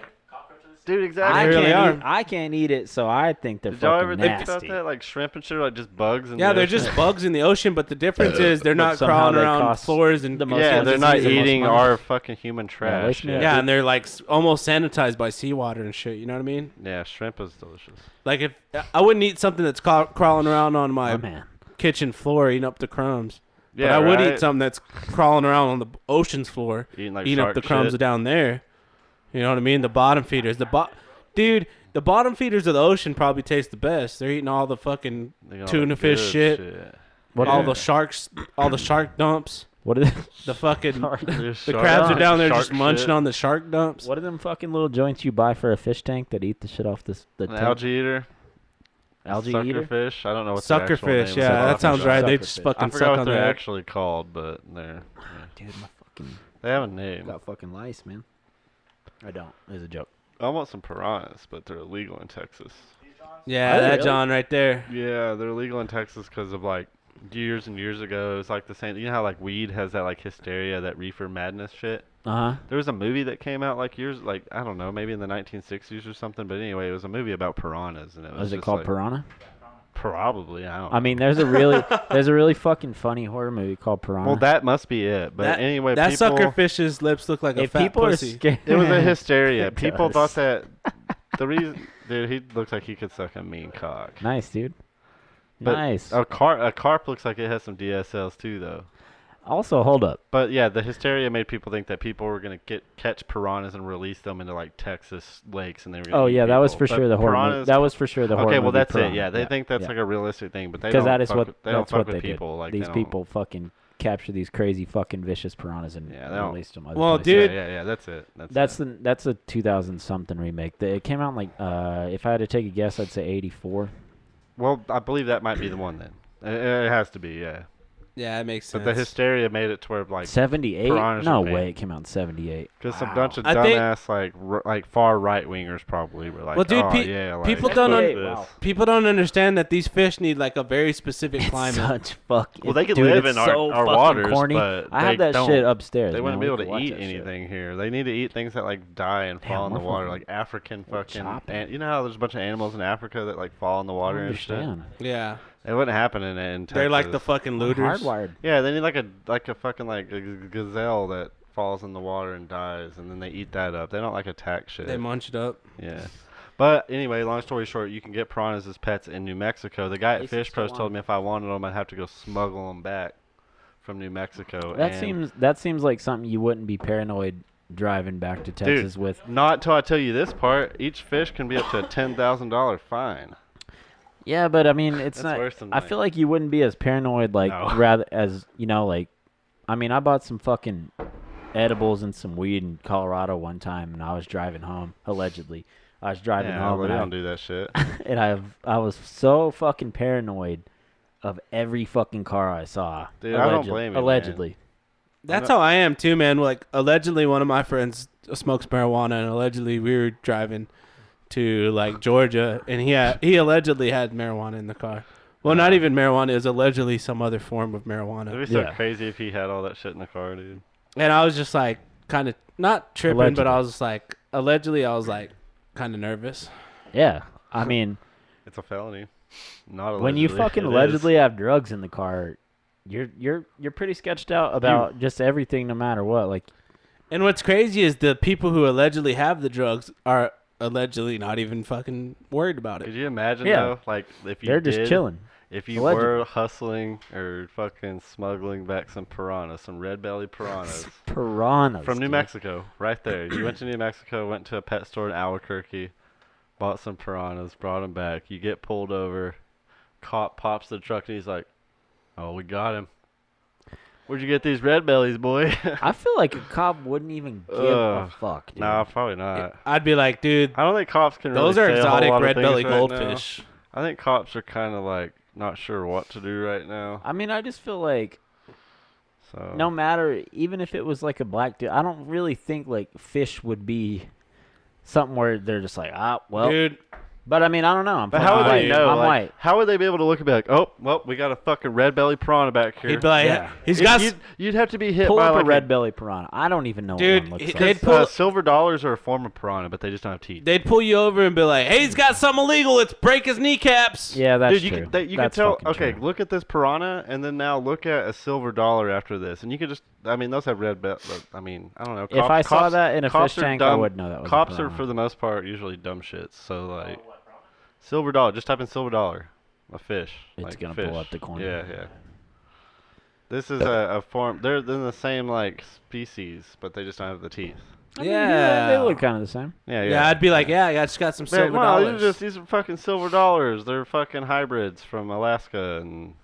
Dude, exactly. I can't eat it, so I think they're Did y'all ever fucking think nasty. about that? Like shrimp and shit are like just bugs. Yeah, they're just bugs in the ocean, but the difference is they're not somehow crawling they around cost floors and the most Yeah, they're not the most eating money. our fucking human trash. waste yeah, and they're like almost sanitized by seawater and shit. You know what I mean? Yeah, shrimp is delicious. Like if I wouldn't eat something that's crawling around on my Oh, man. kitchen floor eating up the crumbs. Yeah, but I would right? eat something that's crawling around on the ocean's floor, Eating like eating up shark the crumbs shit. down there. You know what I mean? The bottom feeders, dude. The bottom feeders of the ocean probably taste the best. They're eating all the fucking They got all tuna the fish good shit. What all are the sharks, all the shark dumps. What are they? The fucking the Shark- crabs are down there shark just munching shit. on the shark dumps. What are them fucking little joints you buy for a fish tank that eat the shit off the An tank? algae eater. Algae eater? Suckerfish. I don't know what the actual Suckerfish, name is. yeah, that sounds right. They Suckerfish. just I fucking forgot suck what on they're that. actually called, but they're Dude, my fucking they have a name. got fucking lice, man. I don't. It's a joke. I want some piranhas, but they're illegal in Texas. Yeah, Are they that really? John right there. Yeah, they're illegal in Texas because of like years and years ago. It's like the same. You know how like weed has that like hysteria, that reefer madness shit. Uh huh. There was a movie that came out like I don't know, maybe in the 1960s or something. But anyway, it was a movie about piranhas, and it was Was it just called like, Piranha? Probably. I don't. I mean, there's a really fucking funny horror movie called Piranha. Well, that must be it. But That- anyway, That people, suckerfish's lips look like a if fat people pussy. are scared, It was a hysteria. It People does. thought that the reason, dude, he looks like he could suck a mean cock. Nice, dude. But nice. A carp looks like it has some DSLs too, though. Also, hold up. But yeah, the hysteria made people think that people were gonna catch piranhas and release them into like Texas lakes, and they were gonna Oh eat yeah, that was people. for But sure the horror. piranhas. That was for sure the horror. Okay, well movie that's Piranha. it. Yeah, they think that's like a realistic thing, but they because don't. that is fuck what with, they don't that's fuck what with they people. did. Like These people fucking capture these crazy fucking vicious piranhas and Yeah, they don't- release them. Other Well, places. dude, Yeah, that's it. That's a 2000 something remake. It came out in, like if I had to take a guess, I'd say 84. Well, I believe that might be the one then. It has to be, yeah. Yeah, it makes sense. But the hysteria made it to where like 78? piranhas No are way, banned. it came out in 78. Because some Wow. bunch of I think- dumbass like far right wingers probably were like, Well, dude, oh pe- yeah, like, people fuck don't this. Wow. People don't understand that these fish need like a very specific It's climate. such fucking. Well, they could dude, live it's in so our fucking waters, corny. but I have they that don't. shit upstairs. They wouldn't man. be able We to can watch eat that shit. anything here. They need to eat things that like die and Damn, fall in the we're water, fucking- like African we're fucking. chopping. And you know how there's a bunch of animals in Africa that like fall in the water I and shit. understand. Yeah, It wouldn't happen in Texas. they're like the fucking I'm looters. hardwired. Yeah, they need like a fucking like a gazelle that falls in the water and dies, and then they eat that up. They don't like attack shit. They munch it up. Yeah. But anyway, long story short, you can get piranhas as pets in New Mexico. The guy at Is Fish it still Pros told on? me if I wanted them, I'd have to go smuggle them back from New Mexico. That seems like something you wouldn't be paranoid driving back to Texas with. Not until I tell you this part. Each fish can be up to a $10,000 fine. Yeah, but I mean, it's That's not. worse than I that. feel like you wouldn't be as paranoid, like No. rather as like. I mean, I bought some fucking edibles and some weed in Colorado one time, and I was driving home. Allegedly, I was driving Yeah, home, but and they I don't do that shit. and I was so fucking paranoid of every fucking car I saw. Dude, I don't blame you, man. Allegedly. That's how I am too, man. Like allegedly, one of my friends smokes marijuana, and allegedly we were driving to like Georgia, and he allegedly had marijuana in the car. Well, not even marijuana. It was allegedly some other form of marijuana. It'd be so Yeah. crazy if he had all that shit in the car, dude. And I was just like, kind of not tripping, but Allegedly. I was just like, allegedly, I was like, kind of nervous. Yeah, I mean, It's a felony. Not allegedly. when you fucking it is. allegedly have drugs in the car, you're pretty sketched out about just everything, no matter what. Like, And what's crazy is the people who allegedly have the drugs are allegedly not even fucking worried about Could it. you imagine Yeah. though, like if you they're just did, chilling. if you Allegedly. were hustling or fucking smuggling back some piranhas, some red belly piranhas Piranhas from New dude. Mexico, right there. You went to New Mexico, went to a pet store in Albuquerque, bought some piranhas, brought them back. You get pulled over, cop pops the truck, and he's like, "Oh, we got him. Where'd you get these red bellies, boy?" I feel like a cop wouldn't even give a Ugh. fuck, dude. Nah, probably not. I'd be like, dude, I don't think cops can those really are say a whole exotic lot of red belly things right now. goldfish. I think cops are kind of like not sure what to do right now. I mean, I just feel like So no matter, even if it was like a black dude, I don't really think like fish would be something where they're just like, well. Dude, But I mean, I don't know. I'm But fucking how would white. they know? I'm Like, white. how would they be able to look and be like, "Oh, well, we got a fucking red belly piranha back here"? he'd be like, Yeah. he's got, You'd have to be hit Pull by up like a red belly piranha. I don't even know Dude, what one looks they'd like. pull- silver dollars are a form of piranha, but they just don't have teeth. they'd pull you over and be like, hey, he's got something illegal. Let's break his kneecaps. Yeah, that's Dude, you true. you can That's tell. fucking Okay, true. look at this piranha, and then now look at a silver dollar after this, and you can just. I mean, those have red. I mean, I don't know. If I saw cops- that in a cops fish are tank, I dumb. would know that was a Cops are, piranha. for the most part, usually dumb shits. So like, silver dollar. Just type in silver dollar, a fish. It's like gonna fish. pull up the corner. Yeah. This is a form. They're in the same like species, but they just don't have the teeth. I mean, Yeah. they look kind of the same. Yeah, I'd be like, yeah, I just got some Man, silver no, dollars. these are fucking silver dollars. They're fucking hybrids from Alaska, and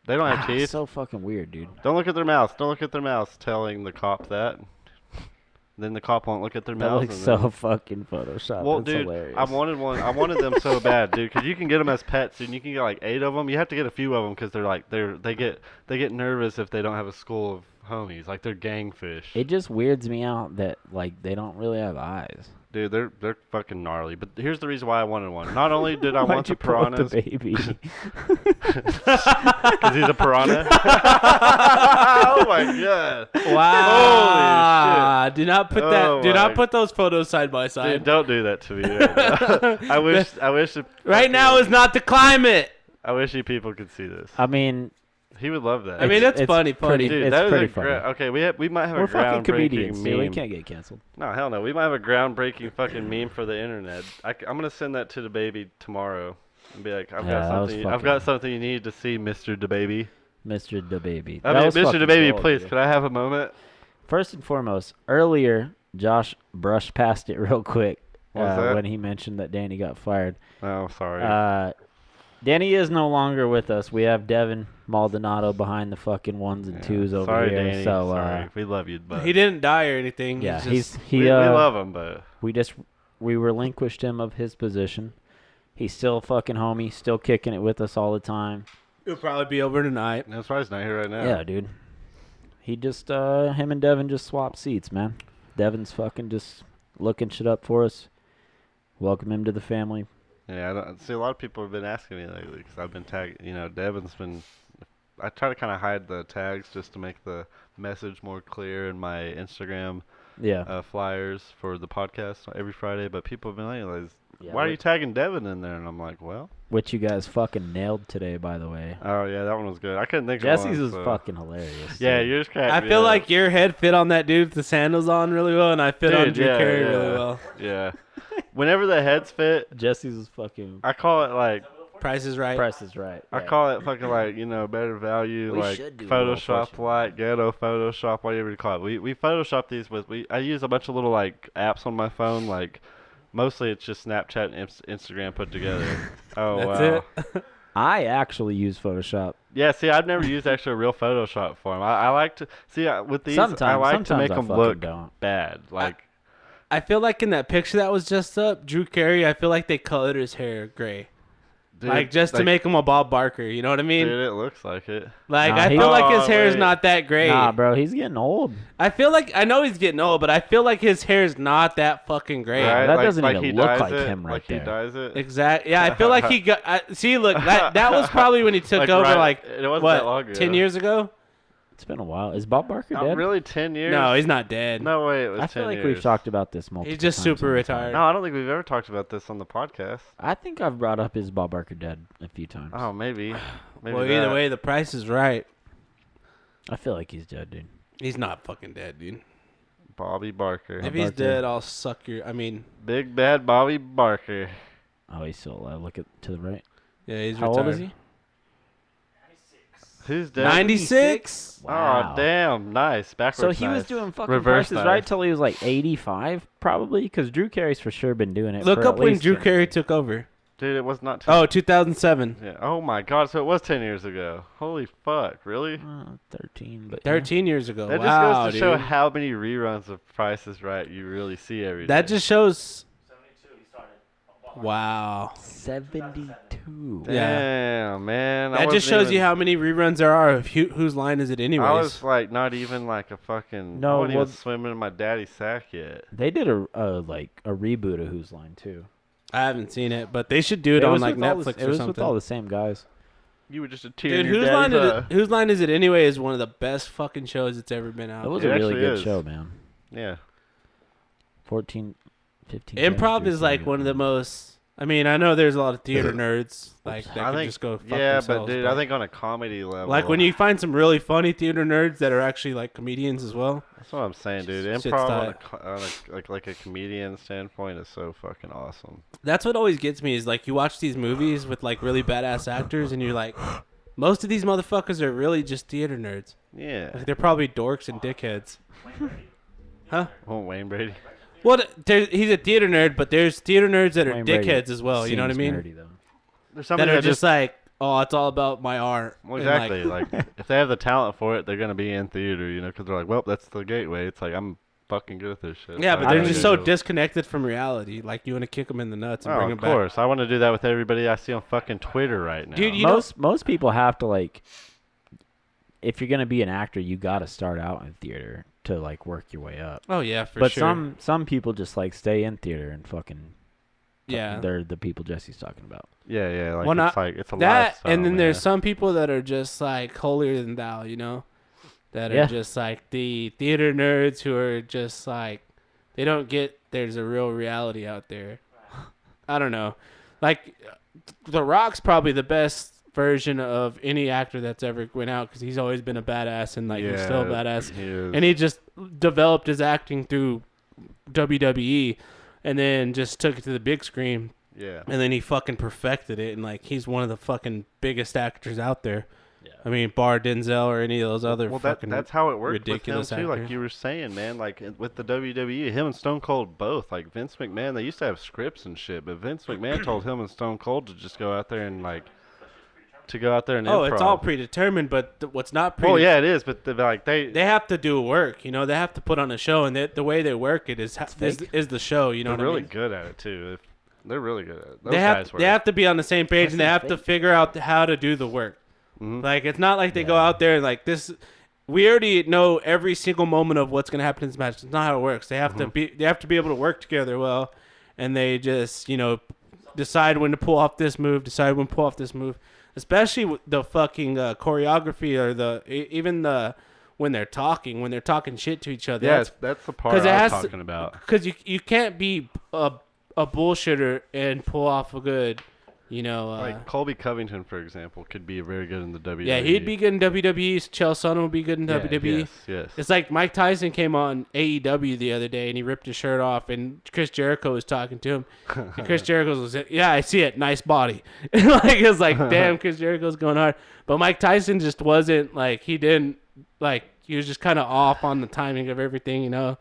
they don't have teeth. So fucking weird, dude. Don't look at their mouths. Don't look at their mouths. Telling the cop that. Then the cop won't look at their That mouths. looks and so then- fucking Photoshop. Well, That's dude, hilarious. I wanted one. I wanted them so bad, dude, because you can get them as pets, and you can get like 8 of them. You have to get a few of them because they're like they get nervous if they don't have a school of homies. Like they're gang fish. It just weirds me out that like they don't really have eyes. Dude, they're fucking gnarly. But here's the reason why I wanted one. Not only did I Why'd want you the pull up piranhas, the baby? because he's a piranha. Oh my god. Wow. Do not put that. Oh Do not my- put those photos side by Dude, side. don't do that to me. Right now. I wish. Right now is not the climate. I wish you people could see this. I mean, He would love that. I mean, it's funny. pretty- dude, it's that is pretty a funny. okay, we might have We're a fucking groundbreaking comedians, meme. so we can't get canceled. No, hell no. We might have a groundbreaking fucking meme for the internet. I'm gonna send that to the baby tomorrow and be like, I've Yeah, that was I've fucking- got something you need to see, Mr. DeBaby. Mr. DaBaby. I mean, Mr. DaBaby, please, could I have a moment? First and foremost, earlier, Josh brushed past it real quick when he mentioned that Danny got fired. Oh, sorry. Danny is no longer with us. We have Devin Maldonado behind the fucking ones and twos over sorry, here. Danny. So, sorry, we love you, but He didn't die or anything. yeah, we love him, but we relinquished him of his position. He's still fucking homie, still kicking it with us all the time. He'll probably be over tonight. that's why he's not here right now. Yeah, dude. He just him and Devin just swapped seats, man. Devin's fucking just looking shit up for us. Welcome him to the family. Yeah, I don't see. A lot of people have been asking me lately because I've been tagged. You know, Devin's been. I try to kind of hide the tags just to make the message more clear in my Instagram flyers for the podcast every Friday. But people have been like, "Why are you tagging Devin in there?" And I'm like, "Well." Which you guys fucking nailed today, by the way. Oh yeah, that one was good. I couldn't think Jesse's of one. was fucking hilarious. Yeah, dude. yours cracked I me feel up. like your head fit on that dude with the sandals on really well, and I fit on Drew Carey really well. Yeah. Whenever the heads fit, Jesse's was fucking. I call it like. Price is right. Price is right. I yeah. call it fucking like, better value, We like should do Photoshop more like, ghetto Photoshop, whatever you call it. We Photoshop these with, I use a bunch of little like apps on my phone, like mostly it's just Snapchat and Instagram put together. Oh, That's wow. it. I actually use Photoshop. Yeah, see, I've never used actually a real Photoshop for them. I like to, see, with these, I like to make them look bad. Like, I feel like in that picture that was just up, Drew Carey, I feel like they colored his hair gray. dude, Like, just to make him a Bob Barker, you know what I mean? Dude, it looks like it. Like, Nah, I feel like his hair is not that great. Nah, bro, he's getting old. I feel like, I know he's getting old, but I feel like his hair is not that fucking great. Right? That like, doesn't like even he look dyes like it, him right like there. he dyes it. Exactly. Yeah, I feel like he got, see, look, that was probably when he took over, it wasn't that long ago. 10 years ago? It's been a while. Is Bob Barker Not dead? really 10 years? No, he's not dead. No way, it was 10 I feel like years. we've talked about this multiple He's just times super on the retired. No, I don't think we've ever talked about this on the podcast. I think I've brought up is Bob Barker dead a few times. Oh, maybe. Maybe Well, either way, the price is right. I feel like he's dead, dude. He's not fucking dead, dude. Bobby Barker. If he's Barker. dead, I'll suck your, Big bad Bobby Barker. Oh, he's still alive. Look to the right. yeah, he's How retired. old is he? Who's dead? 96? Wow. Oh, damn. Nice. Backwards So he was nice. doing fucking Reverse prices nice. right till he was like 85, probably, because Drew Carey's for sure been doing it. Look for up at when least Drew 10 Carey years. took over. Dude, it was not 10 Oh, 2007. Yeah. Oh, my God. So it was 10 years ago. Holy fuck. Really? 13, but 13 years ago. That Wow, just goes to show dude. how many reruns of Price is Right you really see every day. That just shows. Wow. 72. Damn, man. That just shows you how many reruns there are of Whose Line Is It Anyways? I was like not even like a fucking. No, I wasn't well- even swimming in my daddy's sack yet. They did a reboot of Whose Line too. I haven't seen it, but they should do it on was like with all Netflix it or was something. with all the same guys. You were just a tear. Dude, in your Whose Line Is It Anyway is one of the best fucking shows that's ever been out. It was It a really actually good is. show, man. Yeah. 14, 15. Improv is like one of the most. I mean, I know there's a lot of theater nerds like that I can think. just go fuck Yeah, themselves, but dude, I think on a comedy level. like when you find some really funny theater nerds that are actually like comedians as well. That's what I'm saying, dude. Shit's Improv on tight. like a comedian standpoint is so fucking awesome. That's what always gets me is like you watch these movies with like really badass actors and you're like, most of these motherfuckers are really just theater nerds. Yeah. Like they're probably dorks and dickheads. Huh? Oh, Wayne Brady. Well, he's a theater nerd, but there's theater nerds that are Wayne Brady dickheads as well. You know what I seems mean? nerdy, though. There's That somebody are that just like, oh, it's all about my art. Well, And, exactly. like, Like, if they have the talent for it, they're gonna be in theater, because they're like, well, that's the gateway. It's like I'm fucking good at this shit. yeah, So but I they're gotta just do so it. disconnected from reality. Like you want to kick them in the nuts and Oh, bring them of back. course. I want to do that with everybody I see on fucking Twitter right now. Dude, you Most people have to like. If you're gonna be an actor, you got to start out in theater to like work your way up. Oh yeah, for But sure. some people just like stay in theater and fucking. Yeah. They're the people Jesse's talking about. Yeah. Like, Well, it's like it's a that, lifestyle, and then man. there's some people that are just like holier than thou, that are Yeah. just like the theater nerds who are just like they don't get there's a real reality out there. I don't know, like The Rock's probably the best version of any actor that's ever went out because he's always been a badass and like he's still a badass, He is. and he just developed his acting through WWE, and then just took it to the big screen. Yeah. And then he fucking perfected it, and like he's one of the fucking biggest actors out there. Yeah. I mean, bar Denzel or any of those other Well, fucking that's how it worked with him ridiculous too. Like actors. you were saying, man. Like with the WWE, him and Stone Cold both. Like Vince McMahon, they used to have scripts and shit, but Vince McMahon told him and Stone Cold to just go out there and Oh, improv. it's all predetermined, but what's not Well, predetermined. yeah, it is, but They have to do work, you know. They have to put on a show, and the way they work it is the show. You know they're what really I mean? good at it too. They're really good at it. Those They guys have they have to be on the same page, and they have to fake. figure out how to do the work. Mhm. Like it's not like they go out there and like this. We already know every single moment of what's gonna happen in this match. It's not how it works. They have to be. They have to be able to work together well, and they just decide when to pull off this move. Decide when to pull off this move. Especially with the fucking choreography or even when they're talking shit to each other. Yeah, that's the part 'cause it I was has to- talking about. Because you can't be a bullshitter and pull off a good, Like Colby Covington, for example, could be very good in the WWE. yeah, he'd be good in WWE. Chael Sonnen would be good in Yeah, WWE. Yes. It's like Mike Tyson came on AEW the other day and he ripped his shirt off and Chris Jericho was talking to him. And Chris Jericho was like, yeah, I see it. Nice body. Like, it's like, damn, Chris Jericho's going hard. But Mike Tyson just wasn't like, he was just kind of off on the timing of everything, you know.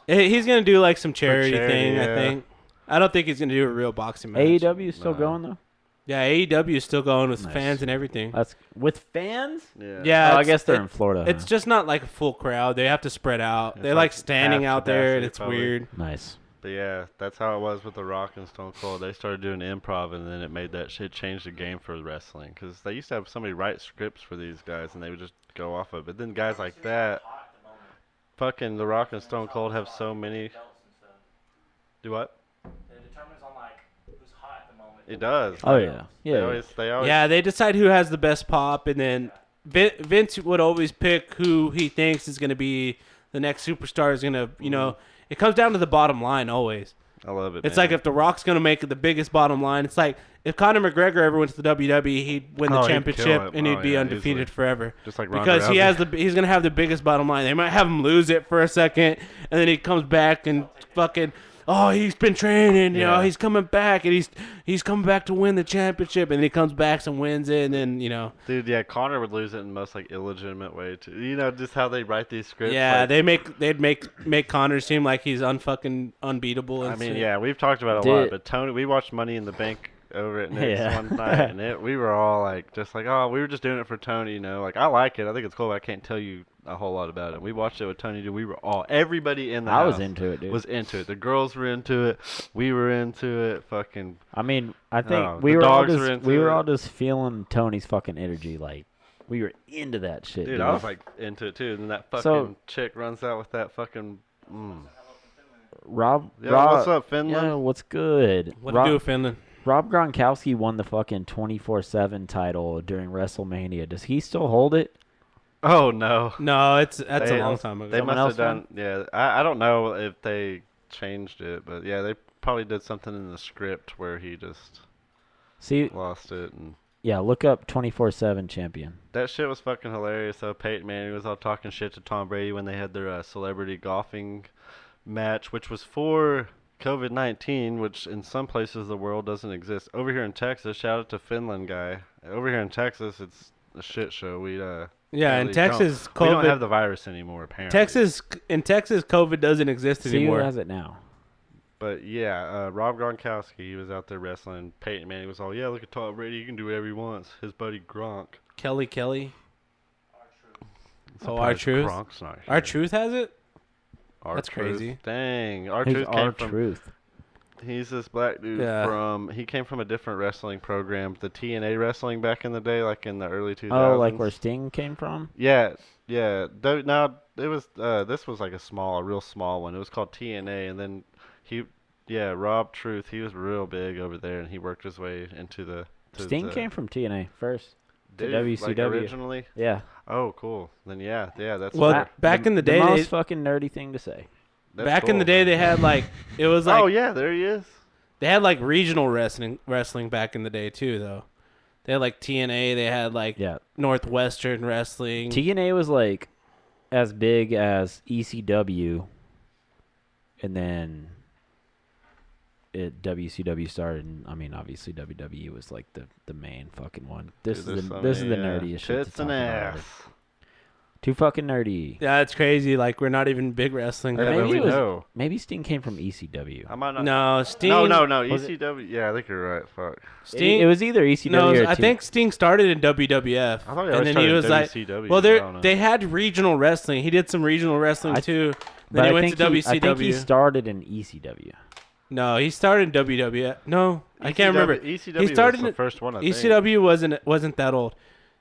He's going to do like some charity thing, yeah. I think. I don't think he's going to do a real boxing match. AEW is still No. going though. Yeah, AEW is still going with Nice. fans and everything. That's with fans. Yeah. Yeah, Oh, I it's- guess they're it- in Florida. It's huh? just not like a full crowd. They have to spread out. It's They're like like standing half out there, and capacity, it's probably. weird. Nice. But yeah, that's how it was with The Rock and Stone Cold. They started doing improv, and then it made that shit change the game for wrestling. Because they used to have somebody write scripts for these guys, and they would just go off of it. But then guys like that, fucking The Rock and Stone Cold have so many. Do what? It does. Oh yeah. They Yeah. always. Yeah, they decide who has the best pop, and then Vince would always pick who he thinks is going to be the next superstar. Is going to, it comes down to the bottom line always. I love it. It's man. like if The Rock's going to make the biggest bottom line, it's like if Conor McGregor ever went to the WWE, he'd win the Oh, he'd championship kill it. and he'd Oh, be yeah, undefeated easily. forever. Just like Ronda Because Rousey. he's going to have the biggest bottom line. They might have him lose it for a second, and then he comes back and fucking, oh, he's been training, Yeah. he's coming back, and he's coming back to win the championship, and then he comes back and wins it, and then, Dude, yeah, Connor would lose it in the most like illegitimate way too. You know, just how they write these scripts. yeah, like, they'd make Conor seem like he's unfucking unbeatable. And I mean, shit. yeah, we've talked about it a lot, Did- but Tony, we watched Money in the Bank over at Nick's Yeah. one night, and we were all like, oh, we were just doing it for Tony, Like, I like it. I think it's cool, but I can't tell you a whole lot about it. We watched it with Tony, dude. We were everybody in the I house was into it, dude. was into it. The girls were into it. We were into it. Fucking. I mean, I think Oh, we the were all dogs just were into we were it. all just feeling Tony's fucking energy. Like we were into that shit. Dude, I was like into it too. And then that fucking So- chick runs out with that fucking. Rob. Yeah, Rob, what's up, Finland? Yeah, what's good? What Rob, to do, Finland? Rob Gronkowski won the fucking 24/7 title during WrestleMania. Does he still hold it? Oh no. No, that's a They- long time ago. They Someone must have else done. Yeah, I don't know if they changed it, but yeah, they probably did something in the script where he just See, lost it, and yeah, look up 24/7 champion. that shit was fucking hilarious. So Peyton Manning was all talking shit to Tom Brady when they had their celebrity golfing match, which was for COVID-19, which in some places of the world doesn't exist. Over here in Texas, shout out to Finland guy. Over here in Texas, it's a shit show. Yeah, in really Texas, we don't COVID. have the virus anymore, apparently. In Texas, COVID doesn't exist See who anymore. has it now. But yeah, Rob Gronkowski, he was out there wrestling. Peyton Manning was all, yeah, look at Tom Brady, he can do whatever he wants. His buddy Gronk. Kelly. I'm Oh, surprised R-Truth? Gronk's not here. Our Truth has it. R-Truth. crazy. Dang, Who's R-Truth came our from. truth? He's this black dude Yeah. he came from a different wrestling program, the TNA wrestling back in the day, like in the early 2000s. Oh, like where Sting came from? Yeah. Now it was this was like a real small one. It was called TNA, and then Rob Truth, he was real big over there, and he worked his way into the. Sting came from TNA first. to Did he? Like WCW. originally. Yeah. Oh, cool. Then yeah, that's Well, fair. back in the day, the they, most fucking nerdy thing to say. That's back in the cool. day, they had like it was like Oh yeah, there he is. they had like regional wrestling back in the day too, though. They had like TNA. They had like Yeah. Northwestern Wrestling. TNA was like as big as ECW, and then WCW started. And, I mean, obviously WWE was like the main fucking one. This Dude, is the nerdiest shit to tits talk and about. ass. Too fucking nerdy. Yeah, it's crazy. Like we're not even big wrestling. Or Yeah, guys. but maybe we it was- know. Maybe Sting came from ECW. I might not. No, Sting. No. Was it- ECW. Yeah, I think you're right. Fuck. Sting. It was either ECW no, or I think Sting started in WWF, I thought he and always then started he was in like, WCW. well, I don't know. they had regional wrestling. He did some regional wrestling too. Then But he I went think to WCW. I think he started in ECW. No, he started in WWF. No, I can't remember. ECW He started was the in- first one. I think. ECW wasn't that old.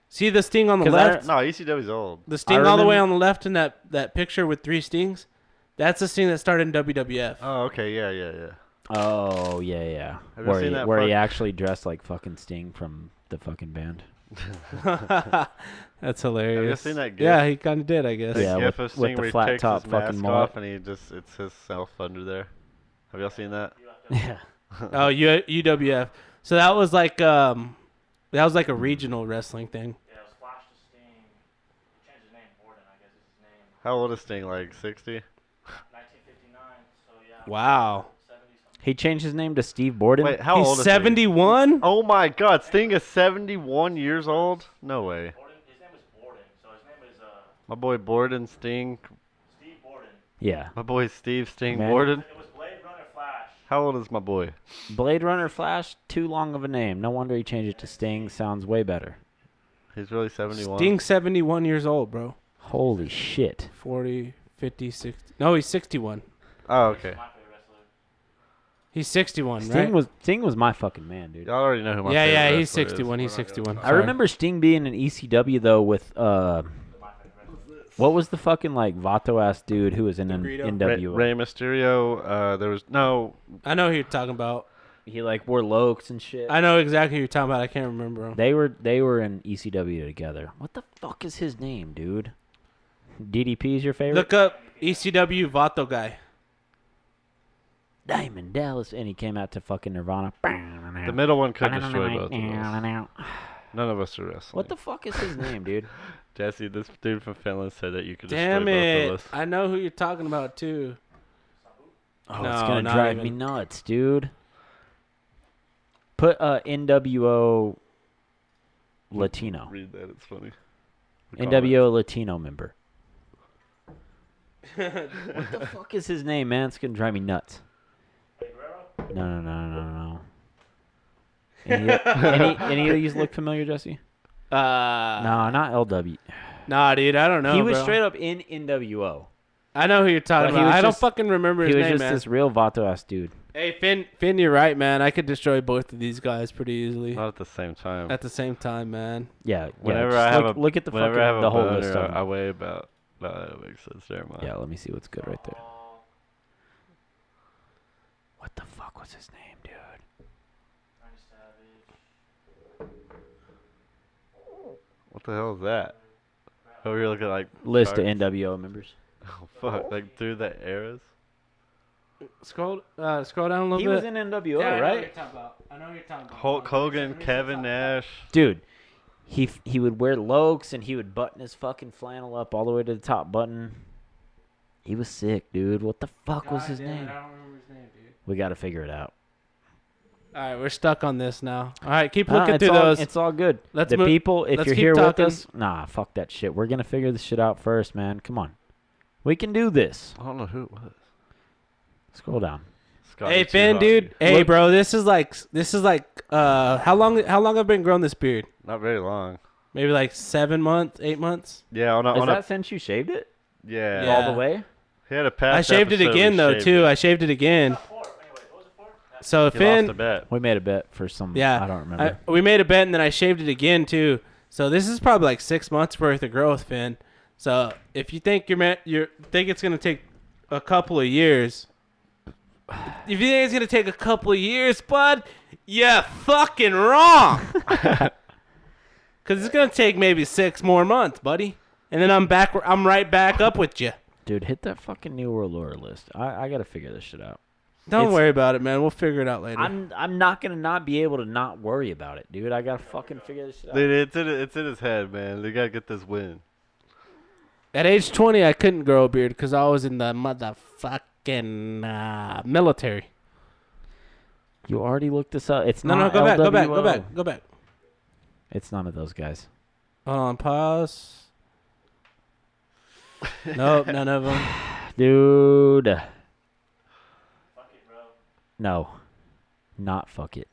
See the Sting on the 'Cause left? No, ECW's old. The Sting I all the way remember- on the left in that picture with 3 Stings? That's the Sting that started in WWF. Oh, okay. Yeah. Oh yeah. Have you Where seen that where he fuck- actually dressed like fucking Sting from the fucking band. That's hilarious. seen that gif? Yeah, he kind of did, I guess. The Yeah, gif with of Sting the where he flat takes top his fucking mask mullet. off and it's himself under there. Have y'all seen that? Yeah. Oh, UWF. So that was like a regional wrestling thing. Yeah, it was Flash to Sting. He changed his name. Borden, I guess is his name. How old is Sting? Like 60? 1959. So yeah. Wow. 70s. He changed his name to Steve Borden. Wait, how old He's is 71? Oh my God, Sting is 71 years old? No way. Borden. His name is Borden. So his name is My boy Borden Sting. Steve Borden. Yeah. My boy Steve Sting Man. Borden. It was Blade Runner Flash. How old is my boy? Blade Runner Flash, too long of a name. No wonder he changed it to Sting. Sounds way better. He's really 71. Sting's 71 years old, bro. Holy shit. 40, 50, 60. No, he's 61. Oh, okay. My favorite wrestler. He's 61, Sting right? was my fucking man, dude. Y'all already know who my Yeah, favorite yeah, he's wrestler is. 61. He's We're not gonna 61. talk I Sorry. remember Sting being in ECW though with My favorite wrestler. what was the fucking like Vato ass dude who was in an Greedo? NWO? Rey Mysterio. There was no. I know who you're talking about. He like wore lokes and shit. I know exactly who you're talking about. I can't remember him. They were in ECW together. What the fuck is his name, dude? DDP is your favorite? Look up ECW Vato guy. Diamond Dallas, and he came out to fucking Nirvana. The middle one could destroy both of us. None of us are wrestling. What the fuck is his name, dude? Jesse, this dude from Finland said that you could Damn destroy it. both of us. I know who you're talking about, too. Oh, No, it's gonna not drive me even. nuts, dude. Put NWO Latino. Read that, it's funny. The NWO Latino member. What the fuck is his name, man? It's gonna drive me nuts. Eddie Guerrero? No. Any of these look familiar, Jesse? No, not LW. Nah, dude, I don't know. He was bro. straight up in NWO. I know who you're talking But he about. was I don't just- fucking remember He his was name, just man. this real Vato ass dude. Hey, Finn, you're right, man. I could destroy both of these guys pretty easily Not at the same time. at the same time, man. Yeah. Whenever just I have look at the whenever fucking I have the a whole boner, list of I them. weigh about. No, that makes sense. Never mind. Yeah, let me see what's good right there. Paul, What the fuck was his name, dude? Randy Savage. What the hell is that? Oh, you're looking like List of charts? NWO members. Oh, fuck! Like through the eras. Scroll down a little He bit. was in NWO, I know who right? you're talking about. I know who you're talking about. Hulk Hogan, Kevin Nash. Dude, he would wear lokes and he would button his fucking flannel up all the way to the top button. He was sick, dude. What the fuck was his name? I don't remember his name, dude. We got to figure it out. All right, we're stuck on this now. All right, keep looking it's through all, those. It's all good. Let's the move- people, if let's you're keep here talking. with us, nah, fuck that shit. We're gonna figure this shit out first, man. Come on, we can do this. I don't know who it was. Scroll down. Scotty Hey Too Finn, Hot. dude. Hey, Look- bro. This is like how long I've been growing this beard? Not very long. Maybe like 7 months, 8 months. Yeah, on a, Is on that a since you shaved it yeah. Yeah. all the way? He had a I past. shaved it episode again we though shaved too. it. I shaved it again. What was it for? So He Finn, lost a bet. We made a bet for some. Yeah, I don't remember. we made a bet and then I shaved it again too. So this is probably like 6 months worth of growth, Finn. So if you think you think it's gonna take a couple of years, if you think it's gonna take a couple of years, bud, you're fucking wrong. Cause it's gonna take maybe 6 more months, buddy, and then I'm back. I'm right back up with you. Dude, hit that fucking New World Order list. I gotta figure this shit out. Don't It's- worry about it, man. We'll figure it out later. I'm not gonna not be able to not worry about it, dude. I gotta fucking figure this shit out. Dude, it's in his head, man. They gotta get this win. At age 20, I couldn't grow a beard because I was in the motherfucking military. You already looked this up. It's No, not go back, LWO. go back. It's none of those guys. Hold on, pause. Nope, none of them. Dude. Fuck it, bro. No. Not fuck it.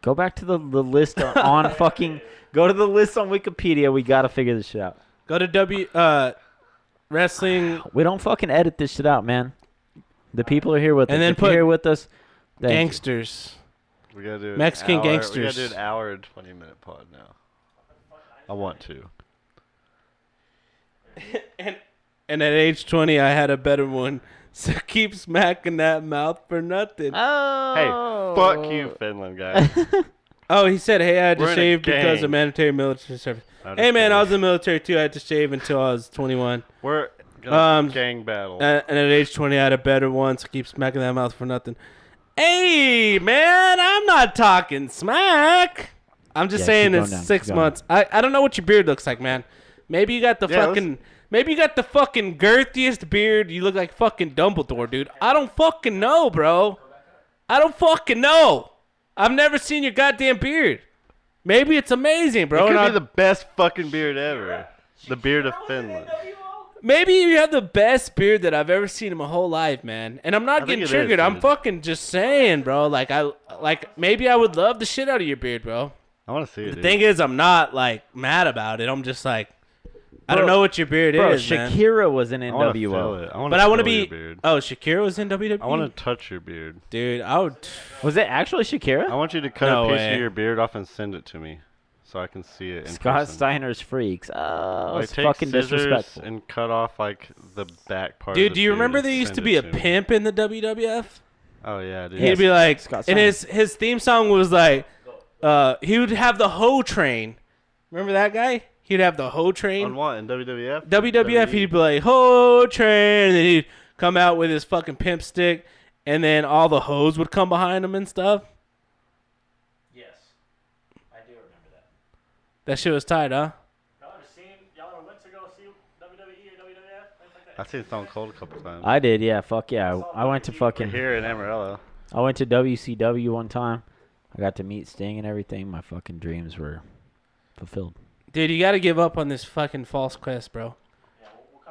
Go back to the list on fucking... Go to the list on Wikipedia. We got to figure this shit out. Go to wrestling We don't fucking edit this shit out, man. The people are here with us. And then If you're put here with us, thank you. gangsters. We gotta do Mexican We gotta gangsters. do an hour and 20-minute pod now. I want to. And at age 20, I had a better one. So keep smacking that mouth for nothing. Oh. Hey, fuck you, Finland guy. Oh, he said, hey, I had We're to in a shave because gang. of mandatory military service. I'm Hey, just man, I was kidding. in the military, too. I had to shave until I was 21. We're gonna Um, gang battle. And at age 20, I had a better one, so keep smacking that mouth for nothing. Hey, man, I'm not talking smack. I'm just Yeah, saying keep in going down, 6 keep going. months. I don't know what your beard looks like, man. Maybe you got the Yeah, fucking... Maybe you got the fucking girthiest beard. You look like fucking Dumbledore, dude. I don't fucking know, bro. I don't fucking know. I've never seen your goddamn beard. Maybe it's amazing, bro. it could and be the best fucking beard ever. The beard of Finland. Maybe you have the best beard that I've ever seen in my whole life, man. And I'm not I think getting it is, triggered. I'm dude. fucking just saying, bro. Maybe I would love the shit out of your beard, bro. I want to see it. The dude. thing is, I'm not like mad about it. I'm just like, I don't Bro- know what your beard Bro, is, man. Shakira was in I want to feel NWO. it. I wanna But I want to feel be. your beard. Oh, Shakira was in WWE. I want to touch your beard. Dude, I would. Was it actually I Shakira? want you to cut No a piece way. of your beard off and send it to me, so I can see it in Scott person. Steiner's Freaks. Oh, Like, it's take fucking scissors disrespectful. and cut off like the back part. Dude, of the do you beard remember and there used to send be it a me. pimp in the WWF? Oh yeah, dude. Yes. He'd be like, Scott and Steiner. his theme song was like, he would have the hoe train. Remember that guy? He'd have the hoe train. On what in WWF? WWF, WWE? he'd be like, ho train, and then he'd come out with his fucking pimp stick, and then all the hoes would come behind him and stuff. Yes. I do remember that. That shit was tight, huh? Y'all ever seen, y'all ever went to go see WWE or WWF? Things like that? I've seen Stone Cold a couple times. I did, yeah. Fuck yeah. I went to fucking. Here in Amarillo. I went to WCW one time. I got to meet Sting and everything. My fucking dreams were fulfilled. Dude, you got to give up on this fucking false quest, bro.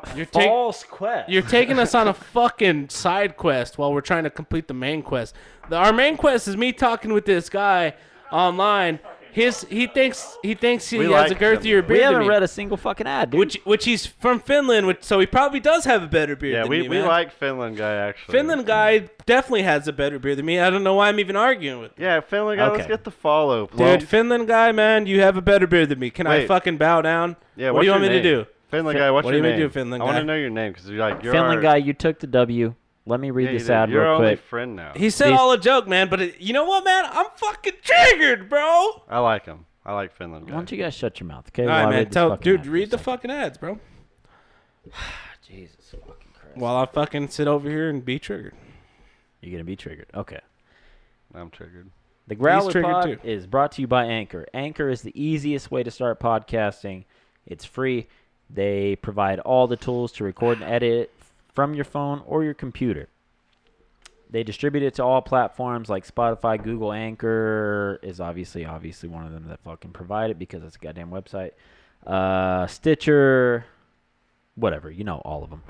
Quest. You're taking us on a fucking side quest while we're trying to complete the main quest. Our main quest is me talking with this guy online. He thinks he We has a like girthier him. beard We than haven't me. read a single fucking ad, dude. Which he's from Finland, so he probably does have a better beard Yeah, than we me, man. like Finland guy actually. Finland guy definitely has a better beard than me. I don't know why I'm even arguing with him. Yeah, Finland guy. Let's Okay. get the follow. Dude, Finland guy, man, you have a better beard than me. Can I Wait. fucking bow down? Yeah, What do you want me to do? Finland guy, what's What do your you name? mean do, Finland I want guy? to know your name because you're Finland our, guy, you took the W. Let me read Yeah, you this did. ad You're real our only quick. friend now. He said These- all a joke, man, but you know what, man? I'm fucking triggered, bro. I like him. I like Finland Why guy. don't you guys shut your mouth, okay? All while I right, man. read this Tell fucking dude, ad for read a the second? fucking ads, bro. Jesus fucking Christ. While I fucking sit over here and be triggered. You're gonna be triggered. Okay. I'm triggered. The Growler triggered Pod too. is brought to you by Anchor. Anchor is the easiest way to start podcasting. It's free. They provide all the tools to record and edit from your phone or your computer. They distribute it to all platforms like Spotify, Google. Anchor is obviously one of them that fucking provide it because it's a goddamn website. Stitcher, whatever, you know, all of them.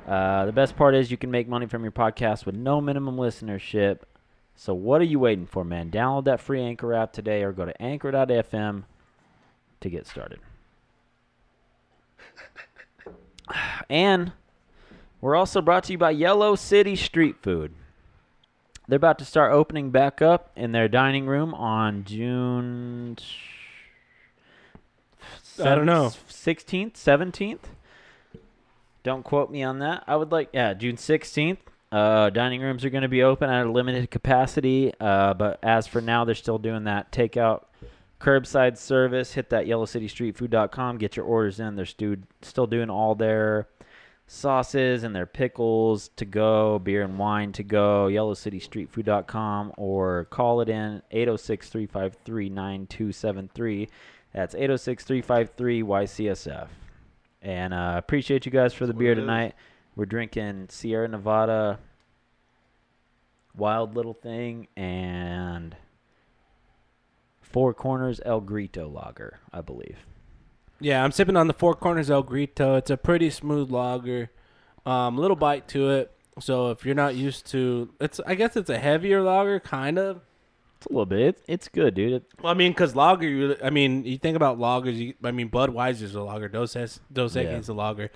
The best part is you can make money from your podcast with no minimum listenership. So what are you waiting for, man? Download that free Anchor app today or go to anchor.fm to get started. And we're also brought to you by Yellow City Street Food. They're about to start opening back up in their dining room on June I don't know. 16th, 17th. Don't quote me on that. June 16th. Dining rooms are going to be open at a limited capacity, but as for now, they're still doing that takeout curbside service. Hit that yellowcitystreetfood.com. Get your orders in. They're still doing all their sauces and their pickles to go, beer and wine to go. yellowcitystreetfood.com or call it in 806-353-9273. That's 806-353-YCSF. And appreciate you guys for the That's beer what it is. tonight. We're drinking Sierra Nevada. Wild Little Thing, and Four Corners El Grito Lager, I believe. Yeah, I'm sipping on the Four Corners El Grito. It's a pretty smooth lager. Little bite to it. So if you're not used to, I guess it's a heavier lager, kind of. It's a little bit. It's good, dude. Well, I mean, because lager, you think about lagers. Budweiser's a lager. Dos Equis a lager.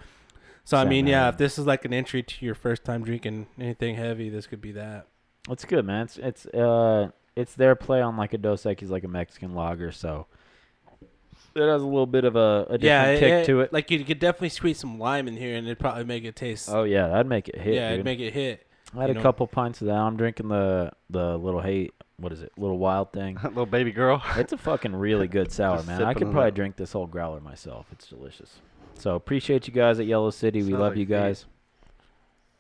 So I mean, yeah, if this is like an entry to your first time drinking anything heavy, this could be that. It's good, man. It's their play on like a Dos Equis, like a Mexican lager, so it has a little bit of a different kick to it. Like you could definitely squeeze some lime in here, and it'd probably make it taste. Oh yeah, that'd make it hit. Yeah, dude. it'd make it hit. I had a couple pints of that. I'm drinking the little what is it? Little Wild Thing. Little baby girl. It's a fucking really good sour, Just man. I sipping could on probably that. drink this whole growler myself. It's delicious. So appreciate you guys at Yellow City. We Sounds love like you feet. guys.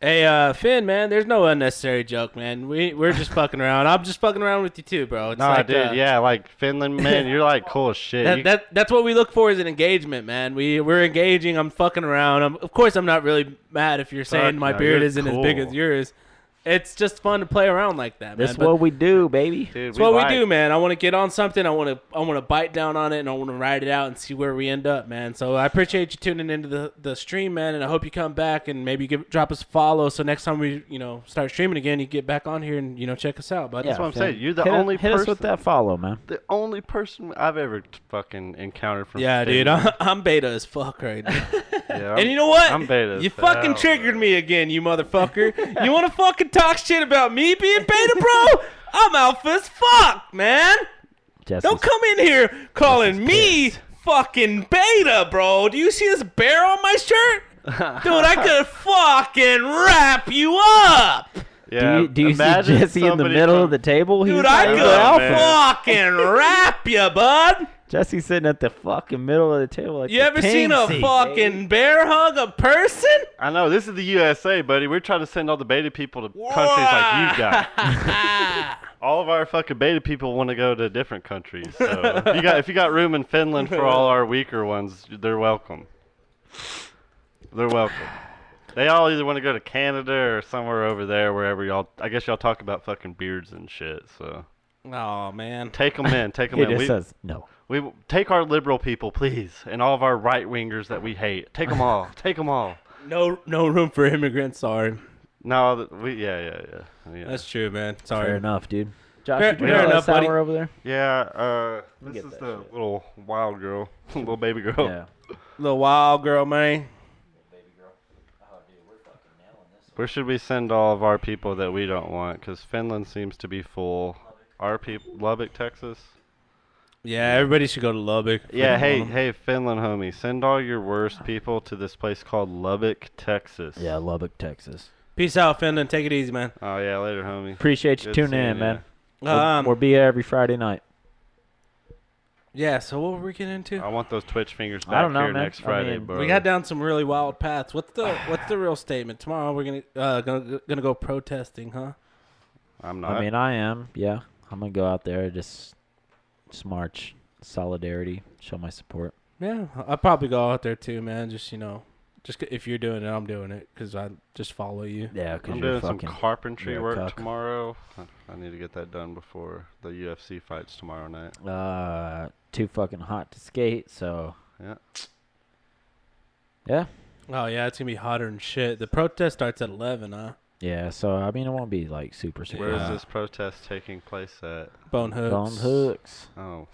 Hey, Finn, man, there's no unnecessary joke, man. We're just fucking around. I'm just fucking around with you too, bro. It's Nah, like, dude, yeah, like Finland, man, you're like cool as shit. That's what we look for is an engagement, man. We're engaging. I'm fucking around. Of course, I'm not really mad if you're saying my no, beard you're isn't as big as cool. yours. It's just fun to play around like that, man. This is But what we do, baby. Dude, it's what we do, man. I want to get on something. I want to bite down on it, and I want to ride it out and see where we end up, man. So I appreciate you tuning into the stream, man, and I hope you come back and maybe drop us a follow. So next time we start streaming again, you get back on here and check us out. But That's what I'm saying. You're the hit only hit us with person. that follow, man. The only person I've ever fucking encountered from yeah, dude, Finland. I'm beta as fuck right now. Yeah, And you know what? I'm beta. You as fucking hell, triggered bro. me again, you motherfucker. You want to fucking talk shit about me being beta, bro? I'm alpha as fuck, man. Jesse's, Don't come in here calling me fucking beta, bro. Do you see this bear on my shirt? Dude, I could fucking wrap you up. Yeah, do you see imagine Jesse in the somebody middle from- of the table? Dude, He's I like, could Oh, man. fucking wrap you, bud. Jesse's sitting at the fucking middle of the table. Like You the ever king seen a seat, fucking baby. bear hug a person? I know, this is the USA, buddy. We're trying to send all the beta people to countries like you got. All of our fucking beta people want to go to different countries. So if you got room in Finland for all our weaker ones, they're welcome. They're welcome. They all either want to go to Canada or somewhere over there, wherever y'all. I guess y'all talk about fucking beards and shit. So Oh, man. take them in. Take them He in. just says no. We take our liberal people, please, and all of our right wingers that we hate. Take them all. Take them all. No room for immigrants, sorry. No, yeah. That's true, man. Fair Sorry. enough, dude. Josh, Fair- you drink fair that enough, buddy. sour over there? Yeah. This get is that the shit. little wild girl, little baby girl. Yeah. Little wild girl, man. Where should we send all of our people that we don't want? Because Finland seems to be full. Our people, Lubbock, Texas. Yeah, everybody should go to Lubbock. Yeah, hey, Finland homie, send all your worst people to this place called Lubbock, Texas. Yeah, Lubbock, Texas. Peace out, Finland. Take it easy, man. Oh yeah, later, homie. Appreciate you Good tuning seeing in, ya. man. We'll be here every Friday night. Yeah, so what were we getting into? I want those Twitch fingers back I don't know, here man. next I Friday, mean, bro. We got down some really wild paths. What's the real statement? Tomorrow we're gonna go protesting, huh? I'm not. I mean, I am. Yeah, I'm gonna go out there, just march, solidarity, show my support. Yeah, I'll probably go out there too, man. Just if you're doing it, I'm doing it because I just follow you. Yeah, because I'm you're doing some fucking. carpentry you're a work cuck. tomorrow. I need to get that done before the UFC fights tomorrow night. Too fucking hot to skate, so. Yeah. Yeah. Oh yeah, it's gonna be hotter than shit. The protest starts at 11, huh? Yeah, so I mean, it won't be like super. Where is Yeah. this protest taking place at? Bone hooks. Bones Hooks. Oh,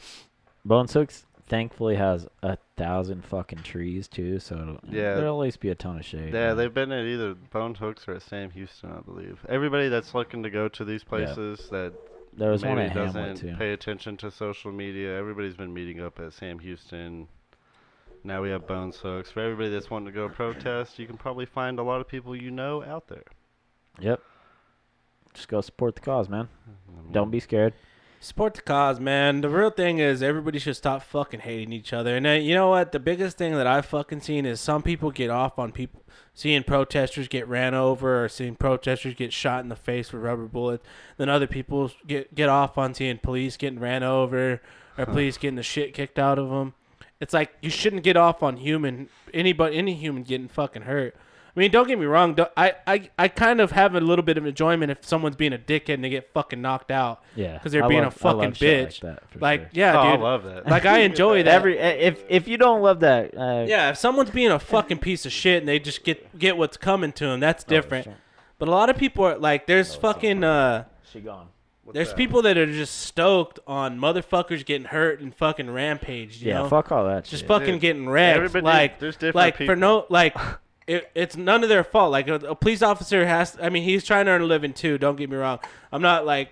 Bones Hooks thankfully has 1,000 fucking trees too, so Yeah. there'll at least be a ton of shade. yeah, they've been at either Bone Hooks or at Sam Houston, I believe. Everybody that's looking to go to these places that There was one maybe at Hamlet doesn't too. pay attention to social media, everybody's been meeting up at Sam Houston. Now we have Bones Hooks. For everybody that's wanting to go protest, you can probably find a lot of people you know out there. Yep. Just go support the cause, man. Mm-hmm. Don't be scared. Support the cause, man. The real thing is everybody should stop fucking hating each other. And then, you know what? The biggest thing that I've fucking seen is some people get off on people seeing protesters get ran over or seeing protesters get shot in the face with rubber bullets. Then other people get off on seeing police getting ran over or police getting the shit kicked out of them. It's like you shouldn't get off on any human getting fucking hurt. I I mean, don't get me wrong. I kind of have a little bit of enjoyment if someone's being a dickhead and they get fucking knocked out. Yeah. Because they're being a fucking bitch. Like sure. Yeah, Oh, dude. I love that. Like, I enjoy that. If you don't love that, yeah, if someone's being a fucking piece of shit and they just get what's coming to them, that's different. Sure. But a lot of people are like, there's fucking She gone. there's people that are just stoked on motherfuckers getting hurt and fucking rampaged. You know? Fuck all that just shit. fucking Dude, getting wrecked. everybody- Like, there's different like people. for no like. It's none of their fault. Like a police officer has. I mean, he's trying to earn a living too. Don't get me wrong. I'm not like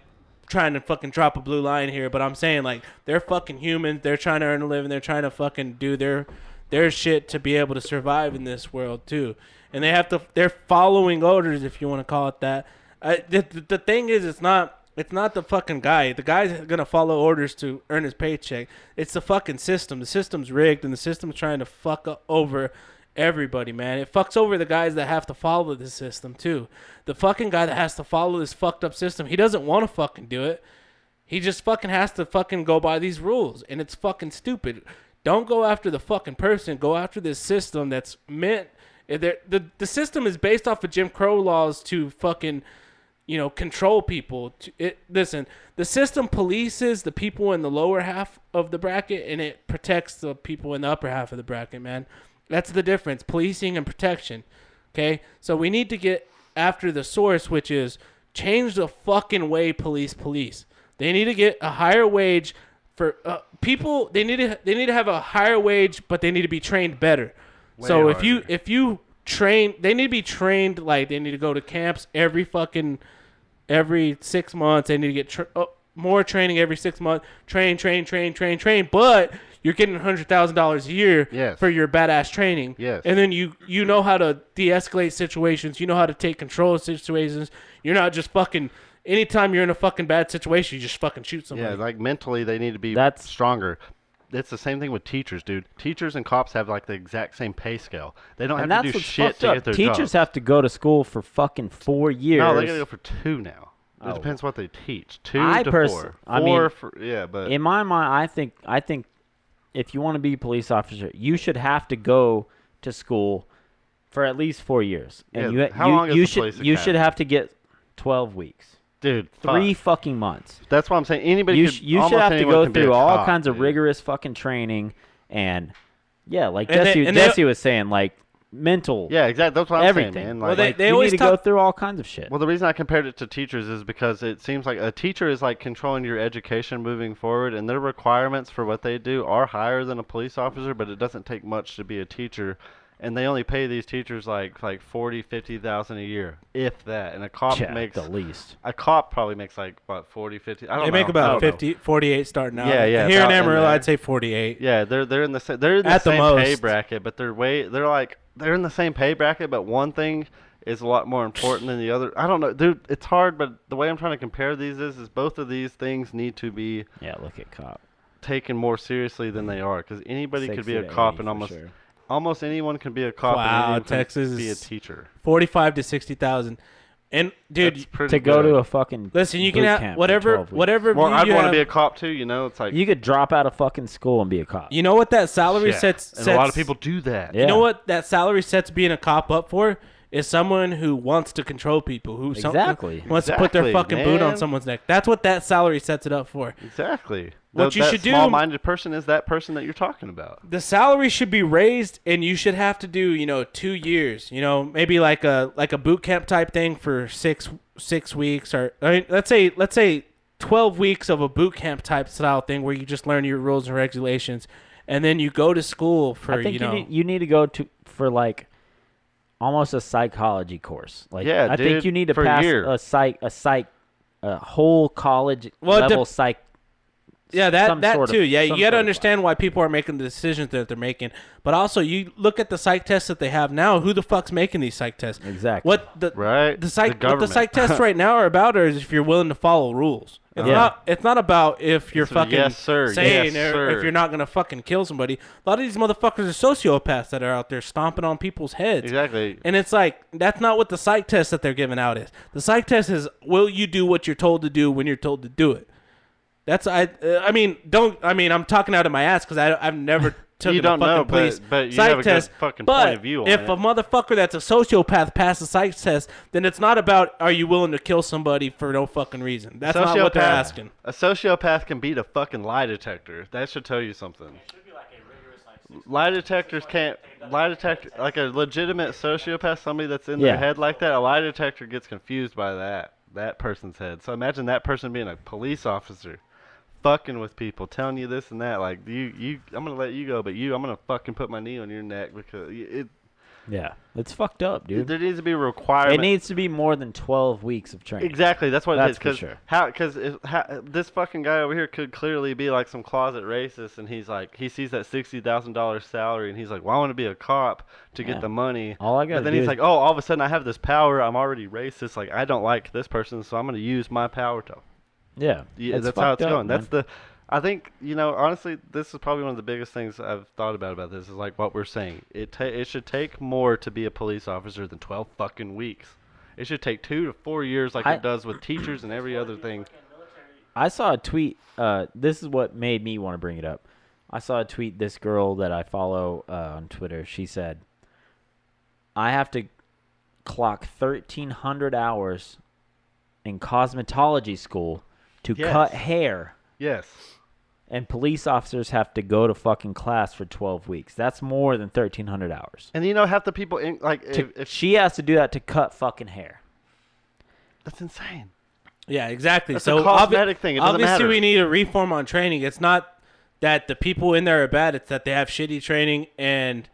trying to fucking drop a blue line here, but I'm saying like they're fucking humans. They're trying to earn a living. They're trying to fucking do their shit to be able to survive in this world too. And they have to. They're following orders, if you want to call it that. The thing is, it's not the fucking guy. The guy's gonna follow orders to earn his paycheck. It's the fucking system. The system's rigged, and the system's trying to fuck over everybody, man. It fucks over the guys that have to follow the system too. The fucking guy that has to follow this fucked up system, he doesn't want to fucking do it. He just fucking has to fucking go by these rules, and it's fucking stupid. Don't go after the fucking person. Go after this system that's meant. The system is based off of Jim Crow laws to fucking, control people. Listen, the system polices the people in the lower half of the bracket, and it protects the people in the upper half of the bracket, man. That's the difference, policing and protection, okay? So we need to get after the source, which is change the fucking way police. They need to get a higher wage for people. They need to have a higher wage, but they need to be trained better. So if you train, they need to be trained like they need to go to camps every 6 months. They need to get more training every 6 months. Train. But you're getting $100,000 a year for your badass training. Yes. And then you know how to de-escalate situations. You know how to take control of situations. You're not just fucking, anytime you're in a fucking bad situation, you just fucking shoot somebody. Yeah, like mentally they need to be That's stronger. It's the same thing with teachers, dude. Teachers and cops have like the exact same pay scale. They don't have to do shit to get their Teachers jobs. have to go to school for fucking 4 years. No, they gotta go for 2 now. It depends what they teach. 2 to 4. I mean, but in my mind, I think if you want to be a police officer, you should have to go to school for at least 4 years. And how long is the police you should academy? have to get 12 weeks. dude, 3 fucking months. That's what I'm saying. Anybody You could, should almost have to anyone go can be through a all cop, kinds of dude. rigorous fucking training, and like And they- Jesse was saying, like mental, Yeah, exactly. That's what I'm everything. saying, man. Well, Like, they you always need to go through all kinds of shit. well, the reason I compared it to teachers is because it seems like a teacher is like controlling your education moving forward, and their requirements for what they do are higher than a police officer, but it doesn't take much to be a teacher. And they only pay these teachers like 40, 50,000 a year, if that. And a cop Yeah, makes the least. a cop probably makes like what 40, 50. I don't They know. make I about don't know. 50, 48 starting out. Yeah, yeah, Here in about in Amarillo, there. I'd say 48. Yeah, they're in the At the same pay most. bracket, but they're in the same pay bracket, but one thing is a lot more important than the other. I don't know, dude. It's hard, but the way I'm trying to compare these is both of these things need to be Yeah, look at cop. taken more seriously than they are, because anybody could 60 be a to cop 80 and for sure. almost anyone can be a cop. Wow, and anyone can Texas be a is- teacher. 45 to 60,000. And dude, That's pretty To go good. to a fucking listen, you boot can have camp for whatever 12 weeks. whatever Well, view I'd you want to have. be a cop too. You know, it's like You could drop out of fucking school and be a cop. You know what that salary yeah. sets? and a lot of people do that. Yeah. You know what that salary sets being a cop up for? Is someone who wants to control people, who Exactly. wants to put their Exactly, fucking boot on man. someone's neck. That's what that salary sets it up for. Exactly. What you that should do- small-minded person is that person that you're talking about. The salary should be raised, and you should have to do 2 years. Maybe like a boot camp type thing for six weeks, or I mean, let's say 12 weeks of a boot camp type style thing where you just learn your rules and regulations, and then you go to school for I think you need to go for like almost a psychology course. Like Yeah, I think dude, you need to for a pass year. a whole college Well, level psych. Yeah, some that sort of- too. Yeah, you some got sort to of understand why people are making the decisions that they're making. But also, you look at the psych tests that they have now. Who the fuck's making these psych tests? Exactly. What the Right? the psych The what the government. psych tests right now are about is if you're willing to follow rules. It's Yeah. not. It's not about if you're It's a fucking yes, sir. saying Yes, or sir. if you're not gonna fucking kill somebody. A lot of these motherfuckers are sociopaths that are out there stomping on people's heads. Exactly. And it's like, that's not what the psych test that they're giving out is. The psych test is, will you do what you're told to do when you're told to do it? I'm talking out of my ass because I've never took You a don't fucking know, police but you psych have a good test. fucking But point of view on if it. a motherfucker that's a sociopath passes a psych test, then it's not about are you willing to kill somebody for no fucking reason. That's not what they're asking. A sociopath can beat a fucking lie detector. That should tell you something. It should be like a rigorous like 6 Lie detectors can't. Lie detector, like a legitimate sociopath, somebody that's in their head like that. A lie detector gets confused by that person's head. So imagine that person being a police officer, fucking with people, telling you this and that. Like I'm gonna let you go, but I'm gonna fucking put my knee on your neck because Yeah, it's fucked up, dude. there needs to be a requirement. It needs to be more than 12 weeks of training. Exactly, that's what That's it is. for sure. Because this fucking guy over here could clearly be like some closet racist, and he's like, he sees that $60,000 salary, and he's like, well, I want to be a cop to get the money. All I got. But then he's like, oh, all of a sudden I have this power. I'm already racist. Like I don't like this person, so I'm gonna use my power to. yeah, That's how it's going. That's the. I think, honestly, this is probably one of the biggest things I've thought about this is like what we're saying. It should take more to be a police officer than 12 fucking weeks. It should take 2 to 4 years like it does with teachers and every other thing. I saw a tweet. This is what made me want to bring it up. I saw a tweet. This girl that I follow on Twitter, she said, I have to clock 1,300 hours in cosmetology school to cut hair. Yes. And police officers have to go to fucking class for 12 weeks. That's more than 1,300 hours. And half the people if She has to do that to cut fucking hair. that's insane. Yeah, exactly. That's so a cosmetic thing. It doesn't obviously matter. we need a reform on training. It's not that the people in there are bad. It's that they have shitty training and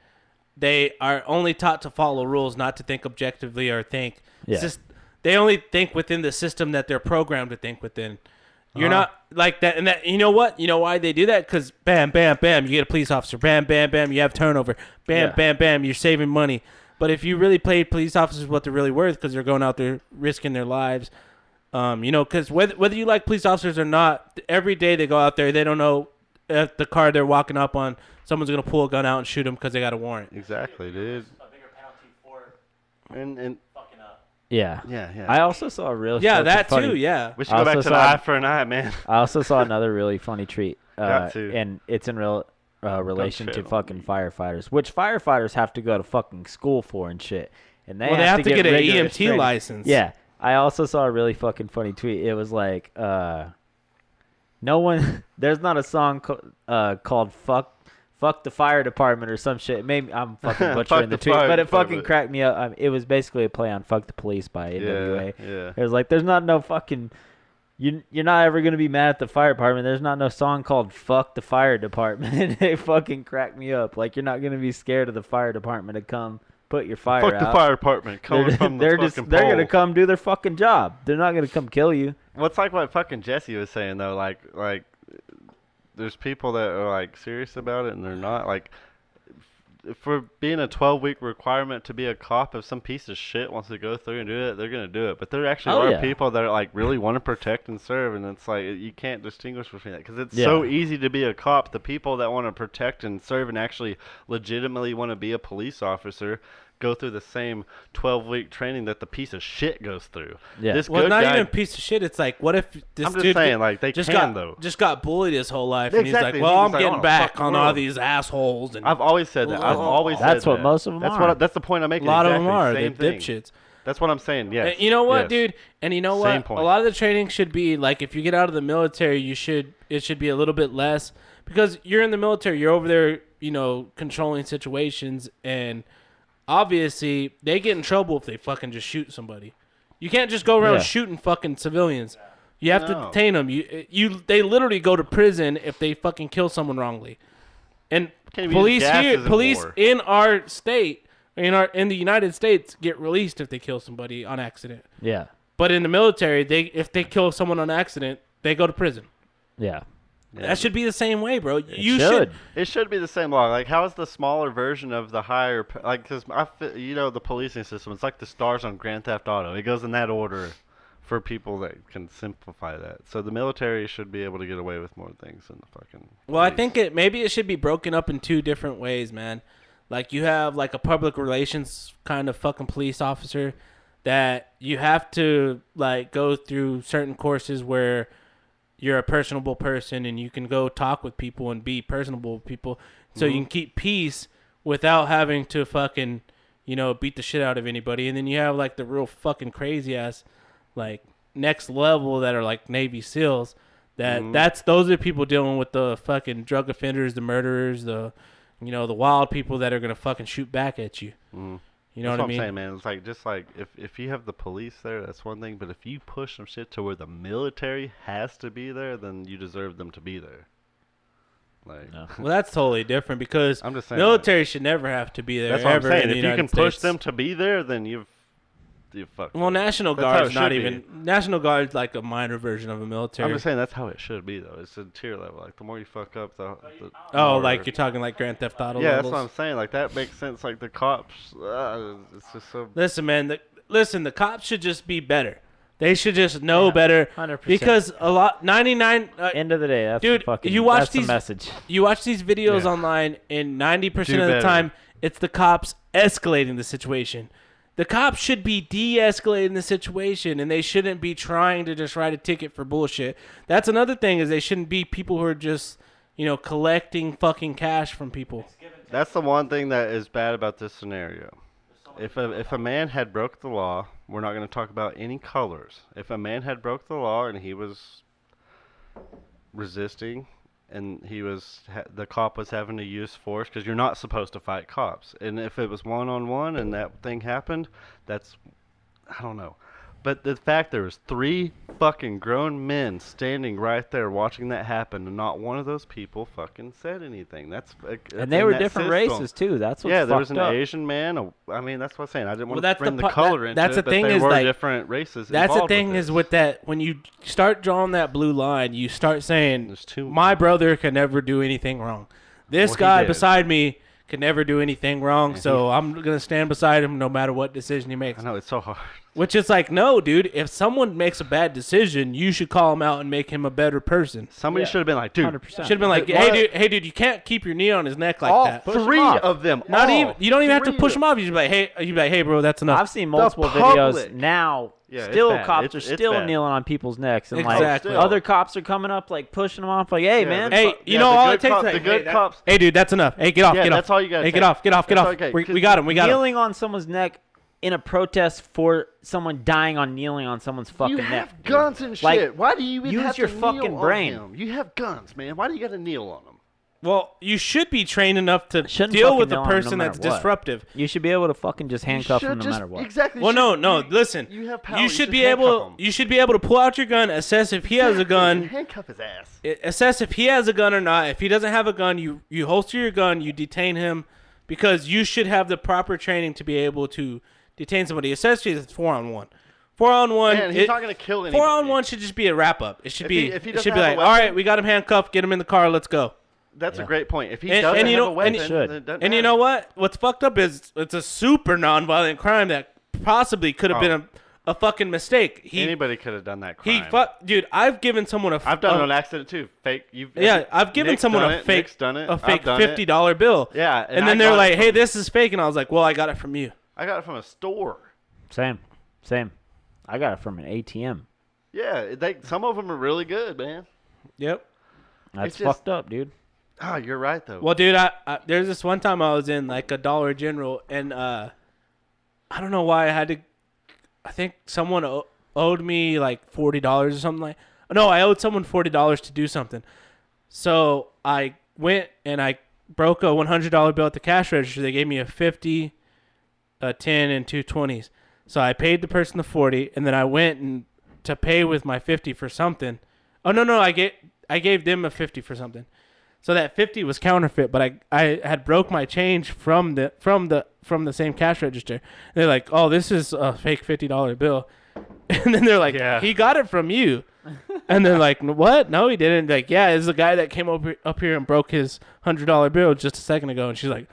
they are only taught to follow rules, not to think objectively or think. Yeah. It's just they only think within the system that they're programmed to think within. You're not like that, and that. You know what? You know why they do that? Because bam, bam, bam, you get a police officer. Bam, bam, bam, you have turnover. Bam, bam, bam, you're saving money. But if you really played police officers what they're really worth, because they're going out there risking their lives, because whether you like police officers or not, every day they go out there, they don't know if the car they're walking up on, someone's gonna pull a gun out and shoot them because they got a warrant. Exactly, dude. a bigger penalty for And fucking up. Yeah. yeah. I also saw a really That funny, too. Yeah. We should go back to the eye for an eye, man. I also saw another really funny tweet. Got to. And it's in relation to shit on fucking me. firefighters, which firefighters have to go to fucking school for and shit. And they They have to get an rigorous EMT training. license. Yeah. I also saw a really fucking funny tweet. It was like, no one, there's not a song called Fuck the Fire Department or some shit. Maybe I'm fucking butchering the tweet, but it fucking cracked me up. It was basically a play on Fuck the Police by NWA. Yeah. It was like, there's not no fucking, you're not ever going to be mad at the fire department. There's not no song called Fuck the Fire Department. It fucking cracked me up. Like, you're not going to be scared of the fire department to come put your fire Fuck out. the fire department coming from the fucking They're going to pole. come do their fucking job. They're not going to come kill you. What's like what fucking Jesse was saying though, like there's people that are like serious about it and they're not. Like for being a 12-week requirement to be a cop, if some piece of shit wants to go through and do it, they're gonna do it. But there actually are people that are like really want to protect and serve, and it's like you can't distinguish between that because it's so easy to be a cop. The people that want to protect and serve and actually legitimately want to be a police officer go through the same 12-week training that the piece of shit goes through. Yeah. This Well, good not guy, even a piece of shit. It's like, what if this I'm just dude saying, like they just can though. just got bullied his whole life, Exactly. and he's like, He's well, just I'm like, getting "I wanna back fuck the on all world." these assholes. And I've always said that. I've always said That's what that. most of them are. That's the point I'm making. a lot of them Exactly. are. They're Same thing. dipshits. That's what I'm saying. Yes. And you know what, Yes. dude? And you know Same what? point. A lot of the training should be like, if you get out of the military, it should be a little bit less, because you're in the military. You're over there, controlling situations, and obviously they get in trouble if they fucking just shoot somebody. You can't just go around shooting fucking civilians. You have to detain them. They literally go to prison if they fucking kill someone wrongly. And Can't even use gases in police war. in our state, in the United States, get released if they kill somebody on accident. Yeah. But in the military, if they kill someone on accident, they go to prison. Yeah. Yeah. That should be the same way, bro. You should. It should be the same law. Like, how is the smaller version of the higher? Like, because the policing system. It's like the stars on Grand Theft Auto. It goes in that order for people that can simplify that. So the military should be able to get away with more things than the fucking. Well, I police. think maybe it should be broken up in two different ways, man. Like, you have like a public relations kind of fucking police officer that you have to like go through certain courses where you're a personable person and you can go talk with people and be personable with people, so you can keep peace without having to fucking, beat the shit out of anybody. And then you have like the real fucking crazy ass, like next level that are like Navy SEALs. Those are people dealing with the fucking drug offenders, the murderers, the wild people that are gonna fucking shoot back at you. You know That's what I mean? I'm saying, man. It's like just like if you have the police there, that's one thing. But if you push some shit to where the military has to be there, then you deserve them to be there. Like, No. Well, that's totally different because I'm just saying, military should never have to be there. that's what I'm ever saying. in the If you United can push States. them to be there, then you've fucked. Well, up. National That's how Guard's it not should even. be. National Guard's like a minor version of a military. I'm just saying that's how it should be, though. It's a tier level. Like the more you fuck up, the Oh, more- like you're talking like Grand Theft Auto yeah, levels? that's what I'm saying. Like that makes sense. Like the cops, it's just so. Listen, man. The cops should just be better. They should just know better. 100%. Because 99. End of the day, that's Dude, the fucking, you watch that's these- the message. You watch these videos Yeah. online, and 90% Do of the better. time, it's the cops escalating the situation. The cops should be de-escalating the situation, and they shouldn't be trying to just write a ticket for bullshit. That's another thing, is they shouldn't be people who are just, collecting fucking cash from people. That's the one thing that is bad about this scenario. If a man had broke the law, we're not going to talk about any colors. If a man had broke the law and he was resisting, and the cop was having to use force, because you're not supposed to fight cops. And if it was one-on-one and that thing happened, I don't know. But the fact there was 3 fucking grown men standing right there watching that happen, and not one of those people fucking said anything. That's And they in were that different system. races too. That's what's Yeah, there was fucked an up. Asian man. I mean, that's what I'm saying. I didn't want Well, to that's the bring the pu- color that- into that's it, the but thing there is, were like, different races. That's the involved thing with is this. with that, when you start drawing that blue line, you start saying, There's too my brother can never do anything wrong. This Well, he guy did. beside me can never do anything wrong, Yeah, so I'm going to stand beside him no matter what decision he makes. I know it's so hard. Which is like, no, dude, if someone makes a bad decision, you should call him out and make him a better person. Somebody Yeah. should have been like, dude, 100%. Should have been like, hey, dude, you can't keep your knee on his neck like all that. Push him 3 off. of them. Not all even. You don't even have to 3 push of him off. You should be like, hey, bro, that's enough. I've seen multiple public. videos now. Yeah, it's Still, bad. cops are It's still bad. kneeling on people's necks, and Exactly. like other cops are coming up, like pushing them off, like, "Hey, Yeah, man, the Hey, co- you yeah, know, the all good it takes cop- is the like, good cops. Hey, dude, that's enough. Hey, get off, Yeah, get off. that's all you gotta Hey, take. get off. That's all you gotta We take. got him. We got him. kneeling on someone's neck in a protest for someone dying on kneeling on someone's fucking You neck. have dude. guns and shit. Like, Why do you even use have your to fucking kneel brain. on him? You have guns, man. Why do you got to kneel on them? Well, you should be trained enough to Shouldn't deal fucking with a kneel on him no person matter that's what. disruptive. You should be able to fucking just handcuff You them should no just- matter what. Exactly. Well, no, You- listen. You have power. You should just be handcuff able. him. You should be able to pull out your gun, assess if he has a gun, Handcuff his ass. assess if he has a gun or not. If he doesn't have a gun, you holster your gun, you detain him, because you should have the proper training to be able to detain somebody. Especially if it's 4-on-1. 4-on-1. Man, he's not gonna kill anybody. 4-on-1 should just be a wrap up. It should If be. he It doesn't should be have like, a all right, weapon- we got him handcuffed. Get him in the car. Let's go. That's a Yeah. great point. If he And- doesn't and you have know- a weapon, and- should. then it doesn't And you matter. know what? What's fucked up is it's a super non-violent crime that possibly could have been a fucking mistake. Anybody could have done that crime. Dude. I've given someone a. I've done it on accident too. Fake. Yeah, I've given Nick's someone done a it, fake, Nick's done it. a I've fake done it. $50 bill. Yeah, and I then they're got it like, from- "Hey, this is fake," and I was like, "Well, I got it from you." I got it from a store. Same. I got it from an ATM. Yeah, some of them are really good, man. Yep. That's It's just- fucked up, dude. Oh, you're right though. Well, dude, there's this one time I was in like a Dollar General, and I don't know why I had to. I think someone owed me like $40 or something like. No, I owed someone $40 to do something. So I went and I broke a $100 bill at the cash register. They gave me a 50, a 10, and 2 20s. So I paid the person the 40, and then I went and to pay with my 50 for something. Oh no, I gave them a 50 for something. So that 50 was counterfeit, but I had broke my change from the same cash register. They're like, "Oh, this is a fake $50 bill," and then they're like, Yeah. "He got it from you," and they're like, "What? No, he didn't." Like, yeah, it's the guy that came up here and broke his $100 bill just a second ago, and she's like,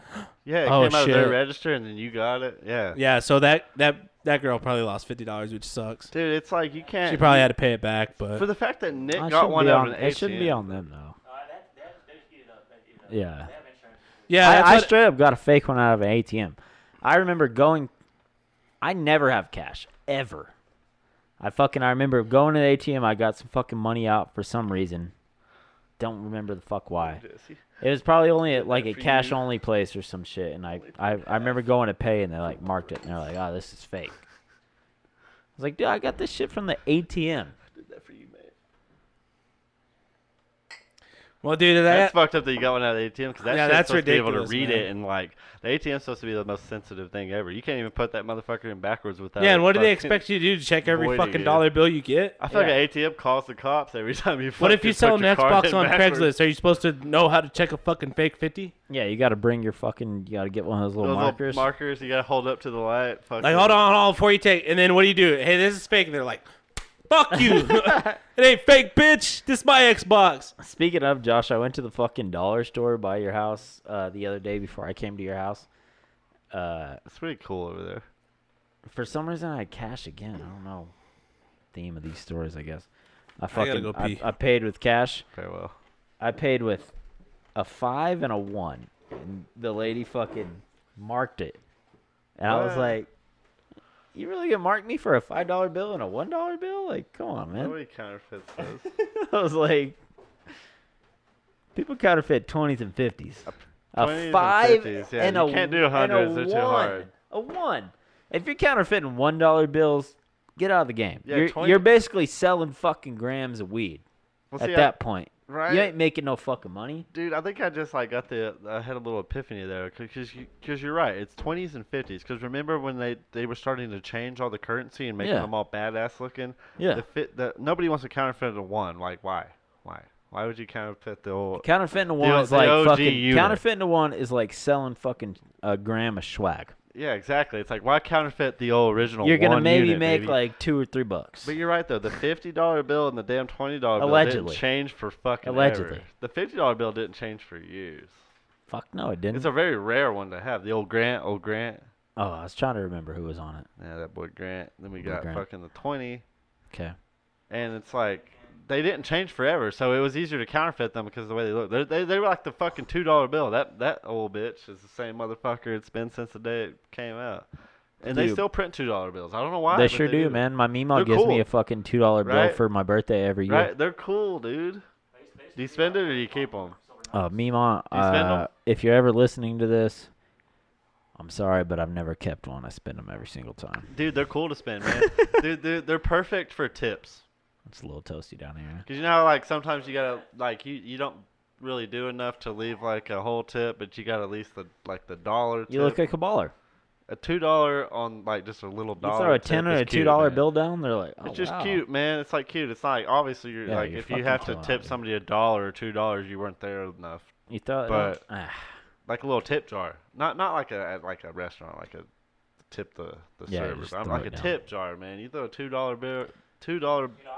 yeah, it oh, came out of shit. their register and then you got it. Yeah. "Yeah." So that girl probably lost $50, which sucks. Dude, it's like you can't. She probably had to pay it back, but For the fact that Nick It got shouldn't one be out on- of an It shouldn't be ATM. on them though. They just eat it up. They eat it up. Yeah. They have insurance. yeah, I that's what- straight up got a fake one out of an ATM. I remember going. I never have cash ever. I remember going to the ATM. I got some fucking money out for some reason. Don't remember the fuck why. It was probably only at like a cash only place or some shit. And I remember going to pay and they like marked it and they're like, oh, this is fake. I was like, dude, I got this shit from the ATM. Did that for you, man. Well, dude, That's fucked up that you got one out of the ATM because Yeah, shit's that's supposed to be able to ridiculous, read man. it and like the ATM's supposed to be the most sensitive thing ever. You can't even put that motherfucker in backwards without. yeah, and what do they fucking expect you to do? To check every voiding fucking it. dollar bill you get? I feel like an ATM calls the cops every time you. What if you sell an fucking put your card Xbox in on backwards? Craigslist? Are you supposed to know how to check a fucking fake 50? Yeah, you got to bring your fucking. You got to get one of those little Those markers. little markers you gotta hold up to the light. Like, hold on, before you take. And then what do? Hey, this is fake. And they're like, fuck you. It ain't fake, bitch. This is my Xbox. Speaking of, Josh, I went to the fucking dollar store by your house the other day before I came to your house. It's pretty cool over there. For some reason, I had cash again. I don't know. Theme of these stores, I guess. gotta go pee. I paid with cash. Very well. I paid with a 5 and a 1. And the lady fucking marked it. And I was What? like, you really gonna mark me for a $5 bill and a $1 bill? Like, come on, man. Nobody counterfeits those. I was like, people counterfeit 20s and 50s. 20s and A 5 50s, yeah, and you a can't do and a 100s, they're too 1. hard. A 1. If you're counterfeiting $1 bills, get out of the game. Yeah, you're 20 you're basically selling fucking grams of weed Well, at see, that point. right? You ain't making no fucking money. Dude, I think I just like got I had a little epiphany there because you're right. It's 20s and 50s. Because remember when they were starting to change all the currency and making Yeah. them all badass looking? Yeah. Nobody wants to counterfeit a 1. Like, why? Why would you counterfeit the old? Counterfeiting to 1 is the like OG fucking. unit. Counterfeiting to 1 is like selling fucking a gram of swag. Yeah, exactly. It's like, why counterfeit the old original You're gonna 1 maybe unit, make baby? like $2 or $3. But you're right though. The $50 bill and the damn $20 bill Allegedly. didn't change for fucking Allegedly. ever. The $50 bill didn't change for years. Fuck no, it didn't. It's a very rare one to have. The old Grant. Oh, I was trying to remember who was on it. Yeah, that boy Grant. Then we Boy got Grant. fucking the 20. Okay. And it's like, they didn't change forever, so it was easier to counterfeit them because of the way they look. They were like the fucking $2 bill. That old bitch is the same motherfucker it's been since the day it came out. And they Dude. still print $2 bills. I don't know why. They but sure do, man. My Meemaw They're gives me cool. a fucking $2 bill Right? for my birthday every year. Right? They're cool, dude. Do you spend it or do you keep them? Meemaw, You spend 'em? if you're ever listening to this, I'm sorry, but I've never kept one. I spend them every single time. Dude, they're cool to spend, man. Dude, they're perfect for tips. It's a little toasty down here. Because you know how, like, sometimes you gotta, like, you don't really do enough to leave, like, a whole tip, but you got at least, the dollar tip. You look like a baller. A $2 on, like, just a little You dollar throw a tip 10 or is a cute, $2 man. bill down, they're like, oh, It's just wow. cute, man. It's, like, cute. It's like, obviously, Yeah, like, you're if you fucking have to killing it, tip dude. somebody $1 or $2, you weren't there enough. You throw it But- ah. Like a little tip jar. Not like a restaurant, like a tip the Yeah, you server. just I'm throw like a it down. tip jar, man. You throw a $2 bill,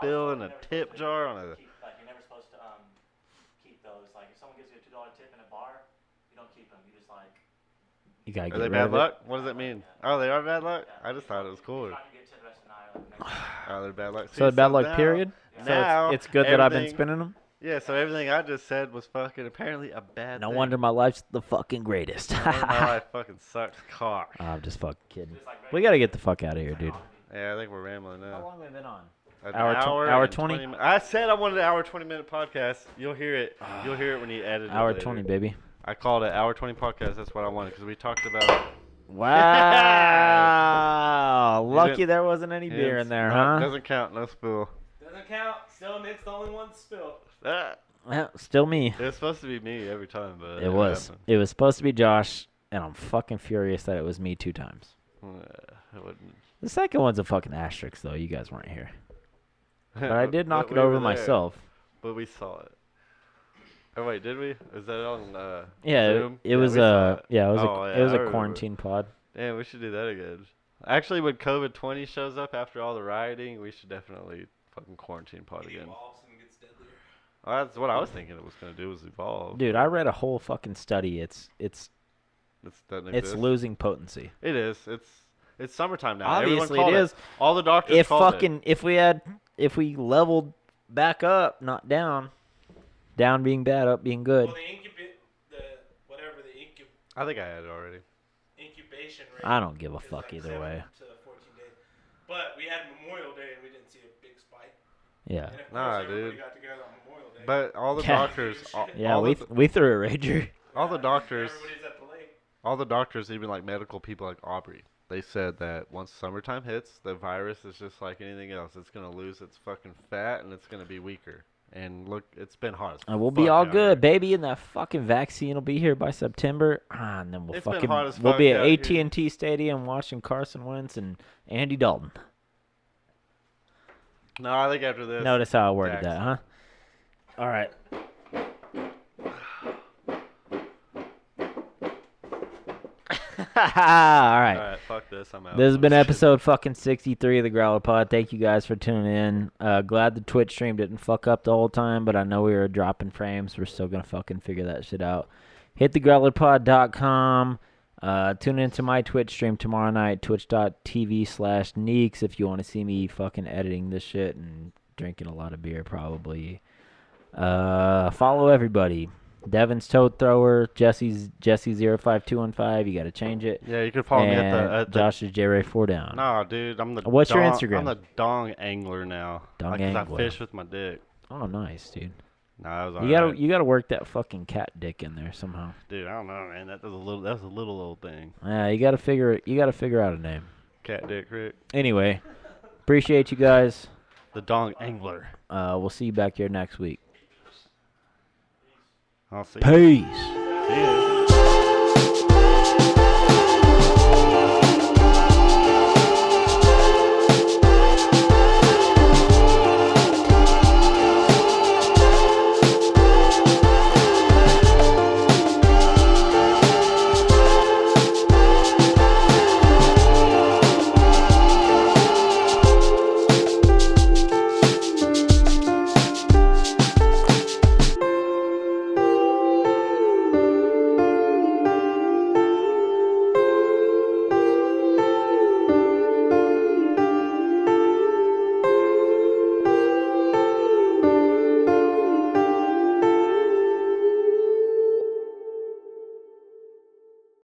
bill in a tip jar on a. You're never supposed to keep those. Like if someone gives you a $2 tip in a bar, you don't keep them. You just like. You gotta Are get they rid bad of it. luck? What does that mean? Oh, they are bad luck. I just thought it was cooler. You're not gonna get tipped the rest of the night. Like, next Oh, they're bad luck. So See, bad luck, now- period? Now So it's good that I've been everything- spinning them? Yeah, so everything I just said was fucking apparently a bad No thing. wonder my life's the fucking greatest. No wonder my life fucking sucks cock. I'm just fucking kidding. We gotta get the fuck out of here, dude. Yeah, I think we're rambling How now. long have we been on? An Hour and 20? I said I wanted an hour 20-minute podcast. You'll hear it. You'll hear it when you edit it. Hour later. 20, baby. I called it hour 20 podcast. That's what I wanted because we talked about. Wow. You Lucky didn't- there wasn't any beer in there, huh? Doesn't count. No spill. Doesn't count. Still, Nick's the only one spilled. Ah, Well, still me. it was supposed to be me every time, but It never was. happened. It was supposed to be Josh, and I'm fucking furious that it was me 2 times. It wouldn't. The second one's a fucking asterisk, though. You guys weren't here. But I did knock But it we over were there, myself. But we saw it. Oh wait, did we? Is that on Yeah, Zoom? it was we saw it. yeah, it was Oh, a yeah, it was I a remember. quarantine pod. Damn, we should do that again. Actually, when COVID 20 shows up after all the rioting, we should definitely fucking quarantine pod again. Oh, that's what I was thinking it was gonna do was evolve. Dude, I read a whole fucking study. It's Doesn't it's exist. losing potency. It is. It's summertime now. Obviously Everyone it called is. All the doctors If called fucking if we leveled back up, not down. Down being bad, up being good. Well, the I think I had it already. incubation rate. I don't give a is fuck like either 7 way. to 14 days. But we had Memorial Day and we didn't see Yeah. Nah, dude. But all the Yeah. doctors, Yeah, we threw a rager. all the doctors, all the doctors, even like medical people like Aubrey, they said that once summertime hits, the virus is just like anything else. It's gonna lose its fucking fat and it's gonna be weaker. And look, it's been hot. And we'll be all good, baby, and that fucking vaccine will be here by September. And then It's been hot as fuck be at out here. AT&T Stadium watching Carson Wentz and Andy Dalton. No, I think after this. Notice how I worded Jackson. that, huh? All right. All right. All right, fuck this. I'm out. This has been episode fucking 63 of the Growler Pod. Thank you guys for tuning in. Glad the Twitch stream didn't fuck up the whole time, but I know we were dropping frames. We're still going to fucking figure that shit out. Hit thegrowlerpod.com. Tune into my Twitch stream tomorrow night, twitch.tv/Neeks, if you want to see me fucking editing this shit and drinking a lot of beer, probably. Follow everybody. Devin's Toad Thrower, Jesse's Jesse05215. You got to change it. Yeah, you can follow me at the Josh's JRay4down. Nah, dude, I'm the. What's your dong- Instagram? I'm the dong angler now. Dong Like, 'cause angler. I fish with my dick. Oh, nice, dude. Nah, that was You alright. gotta work that fucking cat dick in there somehow. Dude, I don't know, man. That's a little old thing. Yeah, you gotta figure out a name. Cat dick, Rick. Anyway, appreciate you guys. The dong angler. We'll see you back here next week. I'll see. Peace. See ya.